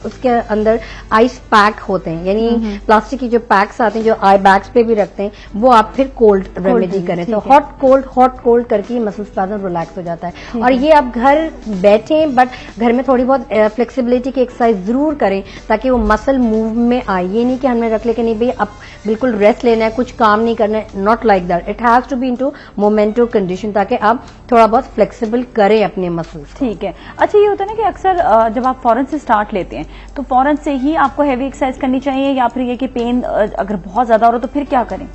उसके अंदर आइस पैक होते हैं, यानी प्लास्टिक की जो पैक्स आते हैं जो आई बैग्स पे भी रखते हैं, वो आप फिर कोल्ड रेमेडी करें। तो हॉट कोल्ड करके मसल स्पैज्म रिलैक्स हो जाता है। और ये आप घर बैठे बट घर में थोड़ी बहुत फ्लेक्सिबिलिटी की एक्सरसाइज जरूर करें ताकि वो मसल मूव में आए। ये नहीं कि हमने रख ले कि नहीं भाई अब बिल्कुल रेस्ट लेना है, कुछ काम नहीं करना है, not like that. It has to be into momentum condition ताकि आप थोड़ा बहुत फ्लेक्सिबल करें अपने मसल्स। ठीक है। अच्छा, ये होता है ना कि अक्सर जब आप फौरन से स्टार्ट लेते हैं तो फौरन से ही आपको हैवी एक्सरसाइज करनी चाहिए या फिर ये कि पेन अगर बहुत ज्यादा हो रहा है तो फिर क्या करें?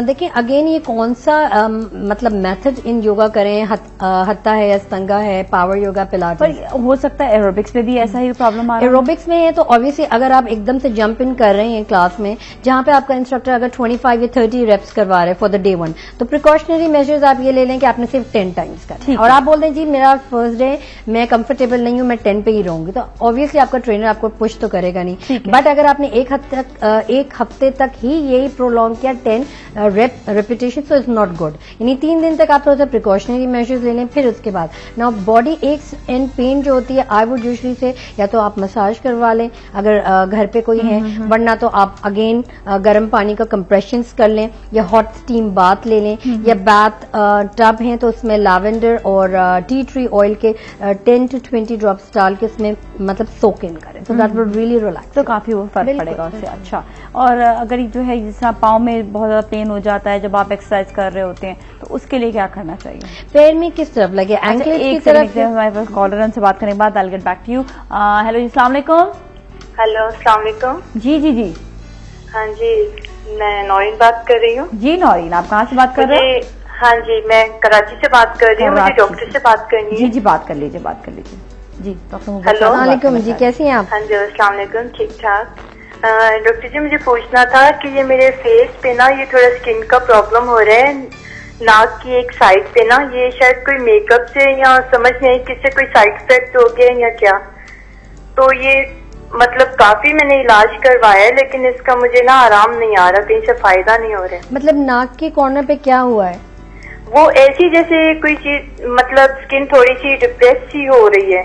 देखिए अगेन ये कौन सा मतलब मेथड इन योगा करें, हत्ता है, अस्तंगा है, पावर योगा, पिलाटेस। पर हो सकता है एरोबिक्स में भी ऐसा ही प्रॉब्लम आ रहा है। एरोबिक्स में है तो ऑब्वियसली अगर आप एकदम से जंप इन कर रहे हैं क्लास में जहां पे आपका इंस्ट्रक्टर अगर 25 या 30 रेप्स करवा रहे हैं फॉर द डे 1, तो प्रिकॉशनरी मेजर्स आप ये ले लें कि आपने सिर्फ 10 टाइम्स करना है। और आप बोल दें जी मेरा फर्स्ट डे मैं कंफर्टेबल नहीं हूं, मैं 10 पे ही रहूंगी, तो ऑब्वियसली आपका ट्रेनर आपको पुश तो करेगा नहीं। बट अगर आपने एक हफ्ते तक ही यही प्रोलॉन्ग किया 10 repetition, so is not good. यानी 3 दिन तक आप थोड़ा सा प्रिकॉशनरी मेजर्स ले लें। फिर उसके बाद now body aches and pain जो होती है आई वुड यूजुअली से या तो आप मसाज करवा लें अगर घर पे कोई है, वरना तो आप अगेन गर्म पानी का कंप्रेशंस कर लें या हॉट स्टीम बाथ ले लें, या बाथ टब है तो उसमें लैवेंडर और टी ट्री ऑयल के 10 to 20 ड्रॉप्स डाल के उसमें मतलब सोक इन करें, so that would really relax. तो काफी वो फर्क पड़ेगा उससे। अच्छा, और अगर जो है जैसा पाँव में बहुत ज्यादा पेन हो जाता है जब आप एक्सरसाइज कर रहे होते हैं तो उसके लिए क्या करना चाहिए? पैर में किस तरफ लगे? एंकल की तरफ। हमारे पास कॉलर से बात करने के बाद I will get back to you. Hello जी, अस्सलाम वालेकुम। हेलो, अस्सलाम वालेकुम। जी जी जी। हाँ जी, मैं नौरीन बात कर रही हूँ। जी नौरीन, आप कहाँ से बात कर रहे हैं? हाँ जी, मैं कराची से बात कर रही हूँ। मुझे डॉक्टर से बात करनी है। जी जी, बात कर लीजिए जी डॉक्टर। हेलो वालेकुम जी, कैसी हैं आप? हाँ जी, अस्सलाम वालेकुम, ठीक ठाक। डॉक्टर जी मुझे पूछना था कि ये मेरे फेस पे ना ये थोड़ा स्किन का प्रॉब्लम हो रहा है, नाक की एक साइड पे ना, ये शायद कोई मेकअप से या समझ नहीं किससे कोई साइड इफेक्ट हो गया या क्या। तो ये मतलब काफी मैंने इलाज करवाया है लेकिन इसका मुझे ना आराम नहीं आ रहा, कहीं से फायदा नहीं हो रहा है। मतलब नाक के कॉर्नर पे क्या हुआ है? वो ऐसी जैसे कोई चीज मतलब स्किन थोड़ी सी डिप्रेस सी हो रही है।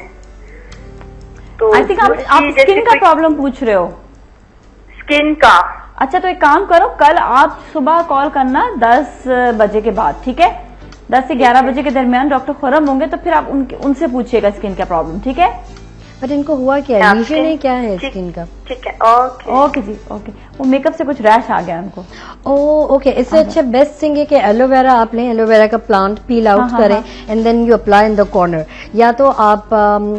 तो आई थिंक आप स्किन का प्रॉब्लम पूछ रहे हो? स्किन का। अच्छा, तो एक काम करो, कल आप सुबह कॉल करना 10 बजे के बाद, ठीक है? 10 से 11 बजे के दरमियान डॉक्टर खुरम होंगे तो फिर आप उनसे पूछिएगा स्किन का प्रॉब्लम, ठीक है? बट इनको हुआ क्या है? लीजन है क्या है स्किन का? ठीक है, ओके जी, ओके। वो मेकअप से कुछ रैश आ गया उनको। ओके। इससे अच्छा बेस्ट थिंग है कि एलोवेरा आप लें, एलोवेरा का प्लांट पील आउट करें and then you apply in the corner. या तो आप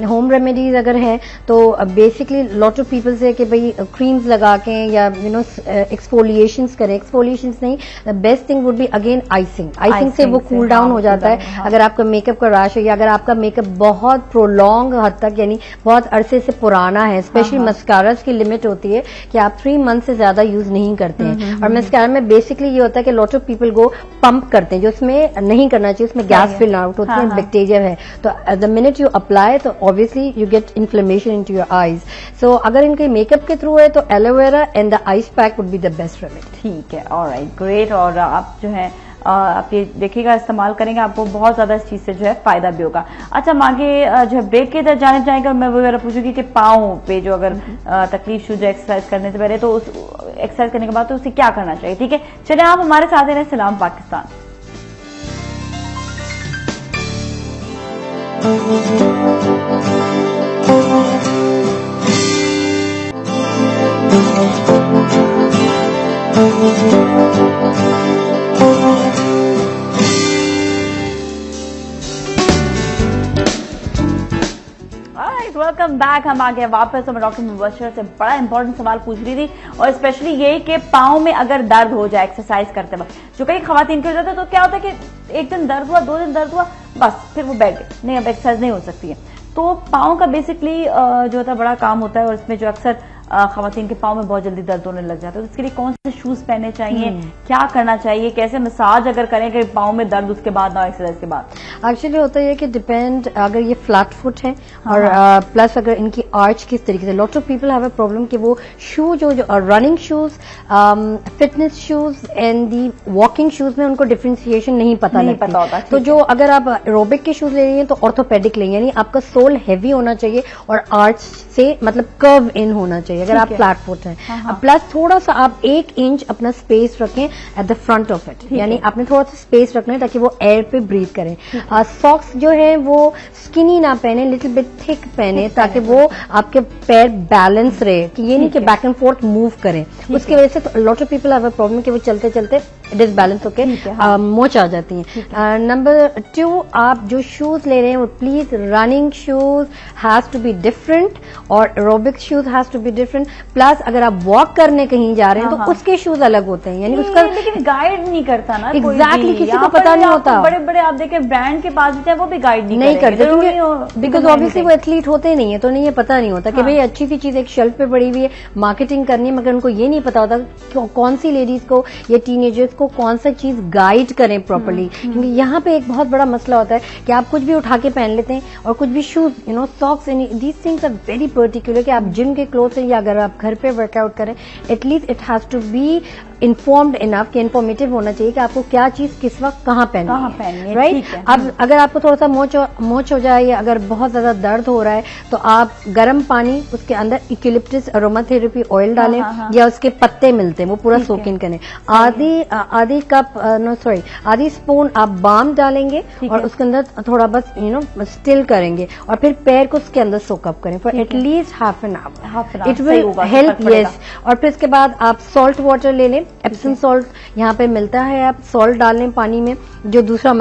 होम रेमेडीज अगर हैं तो बेसिकली लॉट ऑफ पीपल से कि भाई क्रीम्स लगा के या यू नो एक्सफोलिएशंस करें। एक्सफोलिएशंस नहीं, the best thing would be again icing से वो कूल डाउन हो जाता है। अगर आपका मेकअप का रैश है या अगर आपका मेकअप बहुत प्रोलॉन्ग हद तक यानी बहुत अरसे से पुराना है, स्पेशली मस्कारास की लिमिट होती है कि आप 3 मंथ से ज्यादा यूज नहीं करते हैं। और मस्कारा में बेसिकली ये होता है कि लॉट ऑफ पीपल को पंप करते हैं, जो उसमें नहीं करना चाहिए, उसमें गैस फिल आउट होती है, बैक्टीरिया है। तो द मिनट यू अप्लाई तो obviously you get inflammation into your eyes. So अगर इनके मेकअप के थ्रू है तो aloe vera and the ice pack would be the best remedy. ठीक है, ऑलराइट, ग्रेट। और आप जो है आप ये देखिएगा, इस्तेमाल करेंगे, आपको बहुत ज्यादा इस चीज से जो है फायदा भी होगा। अच्छा, हम आगे जो है ब्रेक के इधर जाने जाएंगे और मैं वगैरह पूछूंगी कि पाँव पे जो अगर तकलीफ शुरू एक्सरसाइज करने से पहले तो उस एक्सरसाइज करने के बाद तो उसे क्या करना चाहिए, ठीक है? चलिए आप हमारे साथ हैं। सलाम पाकिस्तान। Welcome back. हम आ गए वापस। तो मैं डॉक्टर मुबशर से बड़ा इंपॉर्टेंट सवाल पूछ रही थी, और स्पेशली यही कि पाँव में अगर दर्द हो जाए एक्सरसाइज करते वक्त, जो कई खवातीन के हो जाता है, तो क्या होता है कि एक दिन दर्द हुआ, 2 दिन दर्द हुआ, बस फिर वो बैठ गए, नहीं अब एक्सरसाइज नहीं हो सकती है। तो पाँव का बेसिकली जो होता है बड़ा काम होता है, और इसमें जो अक्सर खवातीन के पाँव में बहुत जल्दी दर्द होने लग जाता है, तो इसके लिए कौन से शूज पहनने चाहिए, क्या करना चाहिए, कैसे मसाज अगर करें कि पाँव में दर्द उसके बाद ना एक्सरसाइज के बाद? एक्चुअली होता है कि डिपेंड, अगर ये फ्लैट फुट है और प्लस अगर इनकी आर्च किस तरीके से, lots of people have a problem कि वो शू जो running shoes, fitness shoes and the walking shoes में उनको डिफ्रेंसिएशन नहीं पता होता। तो जो अगर आप एरोबिक के शूज ले रही हैं तो ऑर्थोपेडिक लेंगे, यानी आपका सोल हैवी होना चाहिए और आर्च से मतलब कर्व इन होना चाहिए अगर आप फ्लैट फुट हैं। प्लस थोड़ा सा आप 1 इंच अपना स्पेस रखें at the front of it, यानी आपने थोड़ा सा स्पेस रखना है ताकि वो एयर पे ब्रीथ करें। सॉक्स जो है वो स्किनी ना पहने, लिटिल बिट थिक पहने ताकि वो आपके पैर बैलेंस रहे, कि ये नहीं कि बैक एंड फोर्थ मूव करें। उसकी वजह से lot of people have a problem कि वो चलते चलते डिसबैलेंस होके मोच आ जाती हैं। नंबर 2, आप जो शूज ले रहे हैं वो please running shoes has to be different और aerobic shoes has to be different. Plus अगर आप वॉक करने कहीं जा रहे हैं तो उसके शूज अलग होते हैं, यानी उसका लेकिन गाइड नहीं करता ना एग्जैक्टली, किसी को पता नहीं होता। बड़े बड़े आप देखें ब्रांड के पास भी वो भी गाइड नहीं करते, क्योंकि बिकॉज ऑब्वियसली वो एथलीट होते नहीं है, तो नहीं, ये पता नहीं होता कि भाई अच्छी सी चीज एक शेल्फ पे पड़ी हुई है, मार्केटिंग करनी है, मगर उनको ये नहीं पता होता कौन सी लेडीज को या टीनेजर्स को कौन सा चीज गाइड करें प्रॉपर्ली। क्योंकि यहाँ पे एक बहुत बड़ा मसला होता है कि आप कुछ भी उठा के पहन लेते हैं, और कुछ भी shoes, socks, these things are very particular कि आप जिम के क्लोथ या अगर आप घर पे वर्कआउट करें, at least it has to be informed enough, कि इन्फॉर्मेटिव होना चाहिए कि आपको क्या चीज किस वक्त कहाँ पहननी है, राइट? अब अगर आपको थोड़ा सा मोच हो जाए या अगर बहुत ज्यादा दर्द हो रहा है तो आप गर्म पानी, उसके अंदर यूकलिप्टस अरोमा थेरेपी ऑयल डालें, या उसके पत्ते मिलते हैं वो पूरा सोक इन करें, आधी स्पून आप बाम डालेंगे और उसके अंदर थोड़ा बस स्टिल करेंगे और फिर पैर को उसके अंदर सोकअप करें for at least half an hour, it will help. Yes, और फिर इसके बाद आप सॉल्ट वाटर ले लें, एप्सम सॉल्ट यहाँ पे मिलता है, आप सॉल्ट डाल लें पानी में, जो दूसरा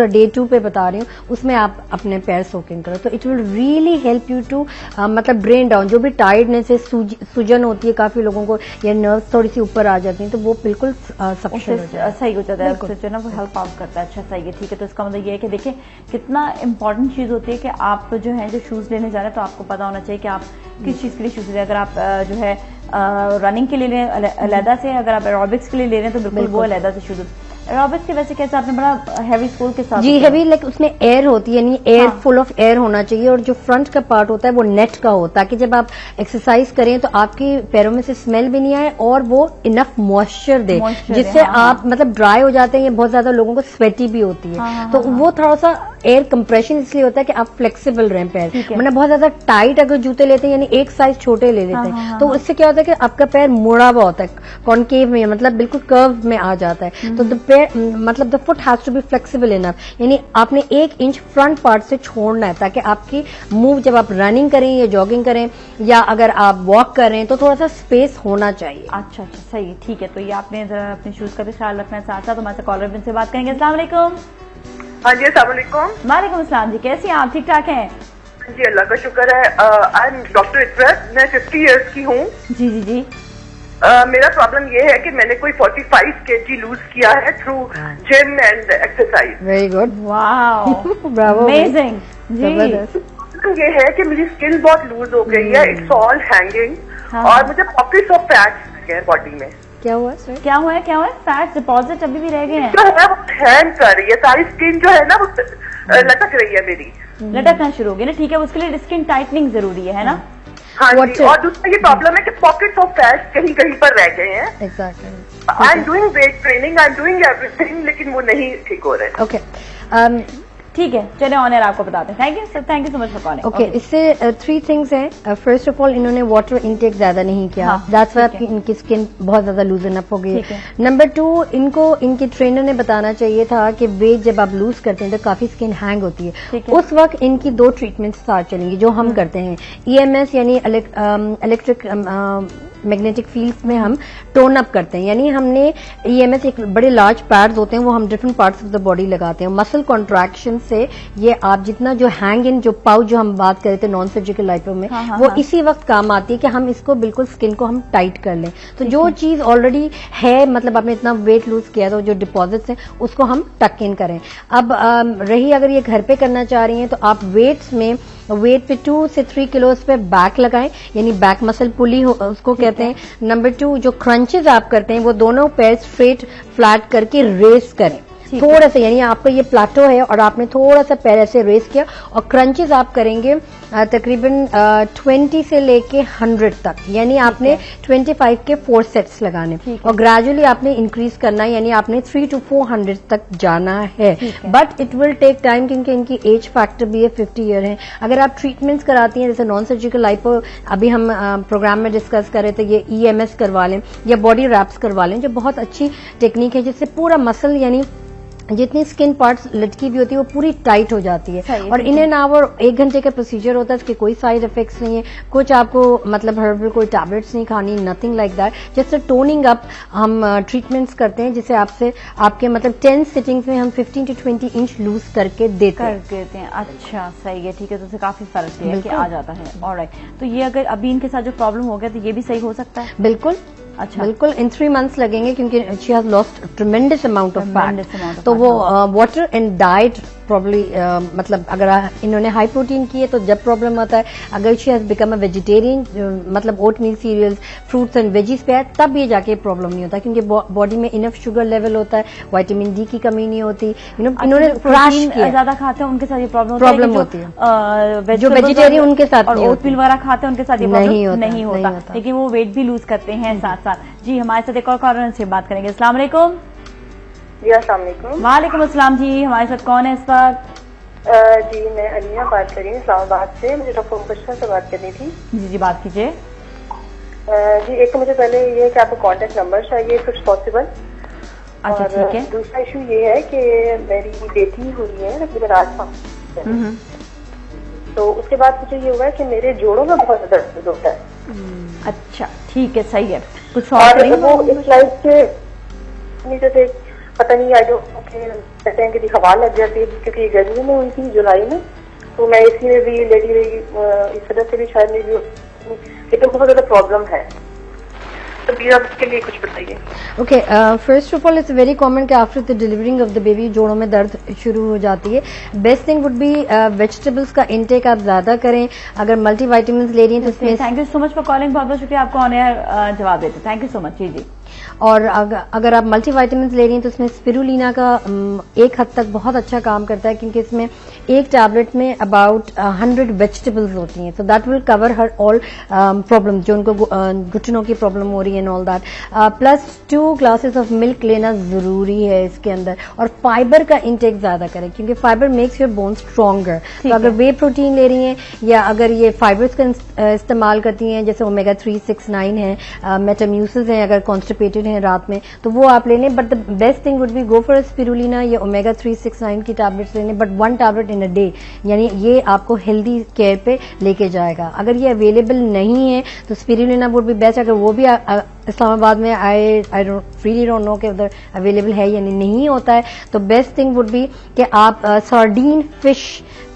डे 2 पे बता रही हूँ, उसमें आप अपने पैर सोकिंग करो, तो it will really help you to मतलब ब्रेन डाउन, जो भी टायर्डनेस है, सूजन होती है काफी लोगों को, या नर्व्स थोड़ी सी ऊपर आ जाती हैं, तो वो बिल्कुल सही हो जाता है, जो ना वो हेल्प आउट करता है। अच्छा, सही है, ठीक है। तो इसका मतलब ये है कि देखिए कितना इंपॉर्टेंट चीज होती है कि आप जो है जो शूज लेने जा रहे हैं तो आपको पता होना चाहिए कि आप किस चीज के लिए शूज ले रहे हैं। अगर आप जो है रनिंग के लिए ले रहे हैं अलहदा से, अगर आप एरोबिक्स के लिए ले रहे हैं तो बिल्कुल वो अलहदा से शूज। एरोबिक्स के वैसे कैसे आपने बड़ा हैवी सोल के साथ? जी, हैवी, लाइक उसमें एयर होती है, यानी एयर फुल ऑफ एयर होना चाहिए, और जो फ्रंट का पार्ट होता है वो नेट का हो, ताकि जब आप एक्सरसाइज करें तो आपके पैरों में से स्मेल भी नहीं आए और वो इनफ मॉइस्चर दे, जिससे आप मतलब ड्राई हो जाते हैं। ये बहुत ज्यादा लोगों को स्वेटी भी होती है, तो वो थोड़ा सा एयर कंप्रेशन इसलिए होता है कि आप फ्लेक्सिबल रहें पैर, मतलब बहुत ज्यादा टाइट अगर जूते लेते हैं, यानी एक साइज छोटे ले लेते हैं, तो उससे क्या होता है कि आपका पैर मुड़ा हुआ होता है, कॉनकेव में, मतलब बिल्कुल कर्व में आ जाता है, तो मतलब the foot has to be flexible enough, यानी आपने 1 इंच फ्रंट पार्ट से छोड़ना है, ताकि आपकी मूव जब आप रनिंग करें या जॉगिंग करें या अगर आप वॉक कर रहे हैं तो थोड़ा सा स्पेस होना चाहिए। अच्छा, सही है, ठीक है। तो ये आपने जरा अपने शूज का भी ख्याल रखना है। साथ साथ हमारे कॉलर से बात करेंगे। अस्सलाम वालेकुम। हाँ जी, अस्सलाम वालेकुम। वालेकुम अस्सलाम जी, कैसी हैं आप? ठीक ठाक हैं जी, अल्लाह का शुक्र है। आई एम डॉक्टर इतरत, मैं 50 इयर्स की हूँ। जी जी जी। मेरा प्रॉब्लम ये है कि मैंने कोई 45 kg लूज किया है through gym and exercise. Very good, wow, bravo, amazing जी। ये है कि मेरी स्किन बहुत लूज हो गई है, इट्स ऑल हैंगिंग, और मुझे पॉकेट्स ऑफ फैट्स है बॉडी में। क्या हुआ सर? क्या हुआ है? फैट डिपॉजिट अभी भी रह गए हैं? जो है वो हैंग कर रही है, सारी स्किन जो है ना वो लटक रही है मेरी, लटकना शुरू हो गई ना। ठीक है, उसके लिए स्किन टाइटनिंग जरूरी है ना? हाँ जी, और दूसरा ये प्रॉब्लम है कि पॉकेट्स ऑफ फैट कहीं कहीं पर रह गए हैं। Exactly. I am doing weight training, I am doing everything, लेकिन वो नहीं ठीक हो रहे। ओके, ठीक है, चले ऑनर आपको बताते हैं। Thank you so much for calling. Okay, इससे 3 थिंग्स हैं। फर्स्ट ऑफ ऑल, इन्होंने वाटर इनटेक ज्यादा नहीं किया, दैट्स व्हाई आपकी इनकी स्किन बहुत ज्यादा लूजन अप हो गई। नंबर 2, इनको इनके ट्रेनर ने बताना चाहिए था कि वेट जब आप लूज करते हैं तो काफी स्किन हैंग होती है। उस वक्त इनकी 2 ट्रीटमेंट्स साथ चलेंगी जो हम करते हैं। EMS यानी इलेक्ट्रिक मैग्नेटिक फील्ड्स में हम टोन अप करते हैं, यानी हमने EMS एक बड़े लार्ज पैड्स होते हैं, वो हम different parts of the body लगाते हैं। मसल कॉन्ट्रैक्शन से ये आप जितना जो हैंग इन, जो पाउच जो हम बात कर रहे थे नॉन सर्जिकल लाइपो में, वो इसी वक्त काम आती है कि हम इसको बिल्कुल स्किन को हम टाइट कर लें। तो जो चीज ऑलरेडी है, मतलब आपने इतना वेट लूज किया तो जो डिपॉजिट्स हैं उसको हम टक इन करें। अब रही अगर ये घर पे करना चाह रही हैं तो आप वेट्स में वेट पे 2 से 3 किलोज पे बैक लगाएं, यानी बैक मसल पुली उसको कहते हैं। नंबर 2, जो क्रंचेस आप करते हैं वो दोनों पैर स्ट्रेट फ्लैट करके रेस करें थोड़ा सा, यानी आपका ये प्लाटो है और आपने थोड़ा सा पैर ऐसे रेस किया और क्रंचेस आप करेंगे तकरीबन 20 से लेके 100 तक, यानी आपने 25 के 4 सेट्स लगाने और ग्रेजुअली आपने इंक्रीज करना है, यानी आपने 3 to 400 तक जाना है। But it will take time क्योंकि इनकी एज फैक्टर भी है, 50 ईयर है। अगर आप ट्रीटमेंट्स कराती हैं जैसे नॉन सर्जिकल लाइपो अभी हम प्रोग्राम में डिस्कस कर रहे थे, ये EMS करवा लें या बॉडी रैप्स करवा लें, जो बहुत अच्छी टेक्निक है जिससे पूरा मसल यानी जितनी स्किन पार्ट्स लटकी हुई होती है वो पूरी टाइट हो जाती है। और इन एन आवर 1 घंटे का प्रोसीजर होता है, इसके कोई साइड इफेक्ट्स नहीं है, कुछ आपको मतलब हर्बल कोई टैबलेट्स नहीं खानी, nothing like that. Just toning up हम ट्रीटमेंट्स करते हैं जिससे आपसे आपके मतलब 10 सिटिंग्स में हम 15 to 20 इंच लूज करके देते हैं। अच्छा सही है, ठीक है, तो उससे काफी फर्क है कि आ जाता है। ऑलराइट, तो ये अगर अभी इनके साथ जो प्रॉब्लम हो गया तो ये भी सही हो सकता है? बिल्कुल, अच्छा बिल्कुल। इन 3 मंथ्स लगेंगे क्योंकि she has lost ट्रेमेंडस amount of fat, तो वो वाटर एंड डाइट प्रॉब्ली मतलब अगर इन्होंने हाई प्रोटीन की है तो जब प्रॉब्लम आता है, अगर she has become a vegetarian मतलब ओट मील सीरियल्स फ्रूट्स एंड वेजीज पे है तब ये जाके प्रॉब्लम नहीं होता क्योंकि बॉडी में इनफ शुगर लेवल होता है, विटामिन डी की कमी नहीं होती। इन्होंने ज्यादा खाते हैं उनके साथ ये प्रॉब्लम होती है, जो वेजिटेरियन उनके साथ और ओट मील वगैरह खाते हैं उनके साथ ये प्रॉब्लम नहीं होता, लेकिन वो वेट भी लूज करते हैं साथ साथ। जी हमारे साथ एक और कॉलर से बात करेंगे। अस्सलाम वालेकुम। जी अस्सलाम वालेकुम। वालेकुम अस्सलाम। जी हमारे साथ कौन है इस वक्त? जी मैं अलिया बात कर रही हूँ इस्लामाबाद से, मुझे डॉक्टर मुबशरा से बात करनी थी। जी बात कीजिए। जी एक तो मुझे पहले ये है कि आपको कॉन्टेक्ट नंबर चाहिए कुछ पॉसिबल। अच्छा ठीक है। दूसरा इशू ये है कि मेरी बेटी हुई है तकरीबन 8 माह, तो उसके बाद मुझे ये हुआ है कि मेरे जोड़ों में बहुत दर्द होता है। अच्छा ठीक है, सही है। कुछ और वो इस लाइफ के जैसे पता नहीं आई कहते हैं कि हवा लग जाती है क्योंकि गर्मी में हुई थी जुलाई में, तो मैं इसी में भी लेटी रही, इस वजह से भी शायद मेरी लेकिन बहुत ज्यादा प्रॉब्लम है, तो प्लीज आप इसके लिए कुछ बताइए। Okay, first of all it's very common कि after the delivering of the baby जोड़ों में दर्द शुरू हो जाती है। Best thing would be vegetables का इंटेक आप ज्यादा करें। अगर मल्टीविटामिन ले रही हैं तो इसमें thank you so much for calling, बहुत बहुत शुक्रिया आपको ऑन एयर जवाब देते, थैंक यू सो मच। जी जी। और अगर आप मल्टीविटामिन ले रही हैं तो इसमें स्पिरुलिना का एक हद तक बहुत अच्छा काम करता है क्योंकि इसमें एक टैबलेट में अबाउट 100 वेजिटेबल्स होती हैं, तो that will cover her all problem जो उनको घुटनों की प्रॉब्लम हो रही है and all that. Plus 2 glasses of milk लेना जरूरी है इसके अंदर, और फाइबर का इंटेक ज्यादा करें क्योंकि fibre makes your bone stronger. तो अगर वे प्रोटीन ले रही हैं या अगर ये फाइबर्स का इस्तेमाल करती हैं जैसे ओमेगा 3, 6, 9 है, मेटाम्यूसिस है, अगर कॉन्स्टिपेटेड हैं रात में तो वो आप ले लें। But the best thing would be go for spirulina या ओमेगा 3, 6, 9 की टैबलेट्स लेने, but 1 tablet in a day, यानी ये आपको हेल्दी केयर पे लेके जाएगा। अगर ये अवेलेबल नहीं है तो स्पिरुलिना वुड बी बेस्ट। अगर वो भी इस्लामाबाद में आई रियली डोंट नो कि उधर अवेलेबल है या नहीं होता है, तो बेस्ट थिंग वुड बी कि आप सार्डीन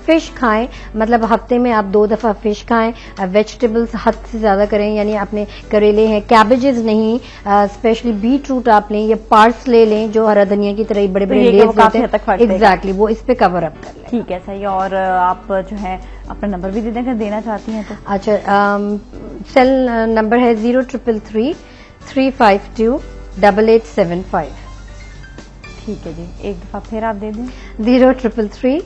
फिश खाएं, मतलब हफ्ते में आप 2 दफा फिश खाएं। वेजिटेबल्स हद से ज्यादा करें, यानी अपने करेले हैं, कैबेजेस नहीं, स्पेशली बीट रूट आप लें या पार्स ले लें जो हरा धनिया की तरह बड़े बड़े लेज होते हैं, एग्जैक्टली वो इस पे कवर अप कर लें। ठीक है, सही है। और आप जो है अपना नंबर भी देना चाहती हैं तो? अच्छा, सेल नंबर है 0333 352 8875। ठीक है जी, एक दफा फिर आप दे दें। 0333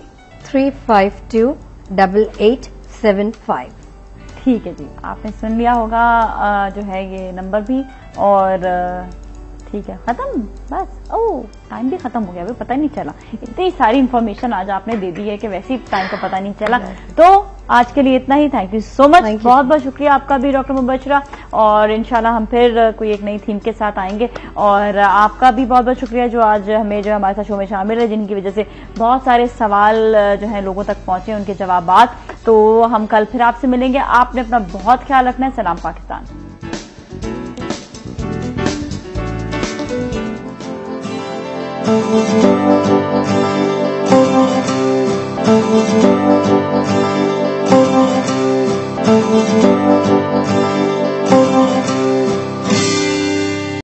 352 8875। ठीक है जी, आपने सुन लिया होगा जो है ये नंबर भी। और ठीक है, खत्म बस। ओह टाइम भी खत्म हो गया, अभी पता नहीं चला। इतनी सारी इन्फॉर्मेशन आज आपने दे दी है कि वैसे ही टाइम का पता नहीं चला। तो आज के लिए इतना ही। थैंक यू सो मच, बहुत बहुत शुक्रिया आपका भी डॉक्टर मुबशरा, और इंशाल्लाह हम फिर कोई एक नई थीम के साथ आएंगे। और आपका भी बहुत बहुत शुक्रिया जो आज हमें जो हमारे साथ शो में शामिल है, जिनकी वजह से बहुत सारे सवाल जो है लोगों तक पहुंचे, उनके जवाबात। तो हम कल फिर आपसे मिलेंगे। आपने अपना बहुत ख्याल रखना है। सलाम पाकिस्तान। Thank you.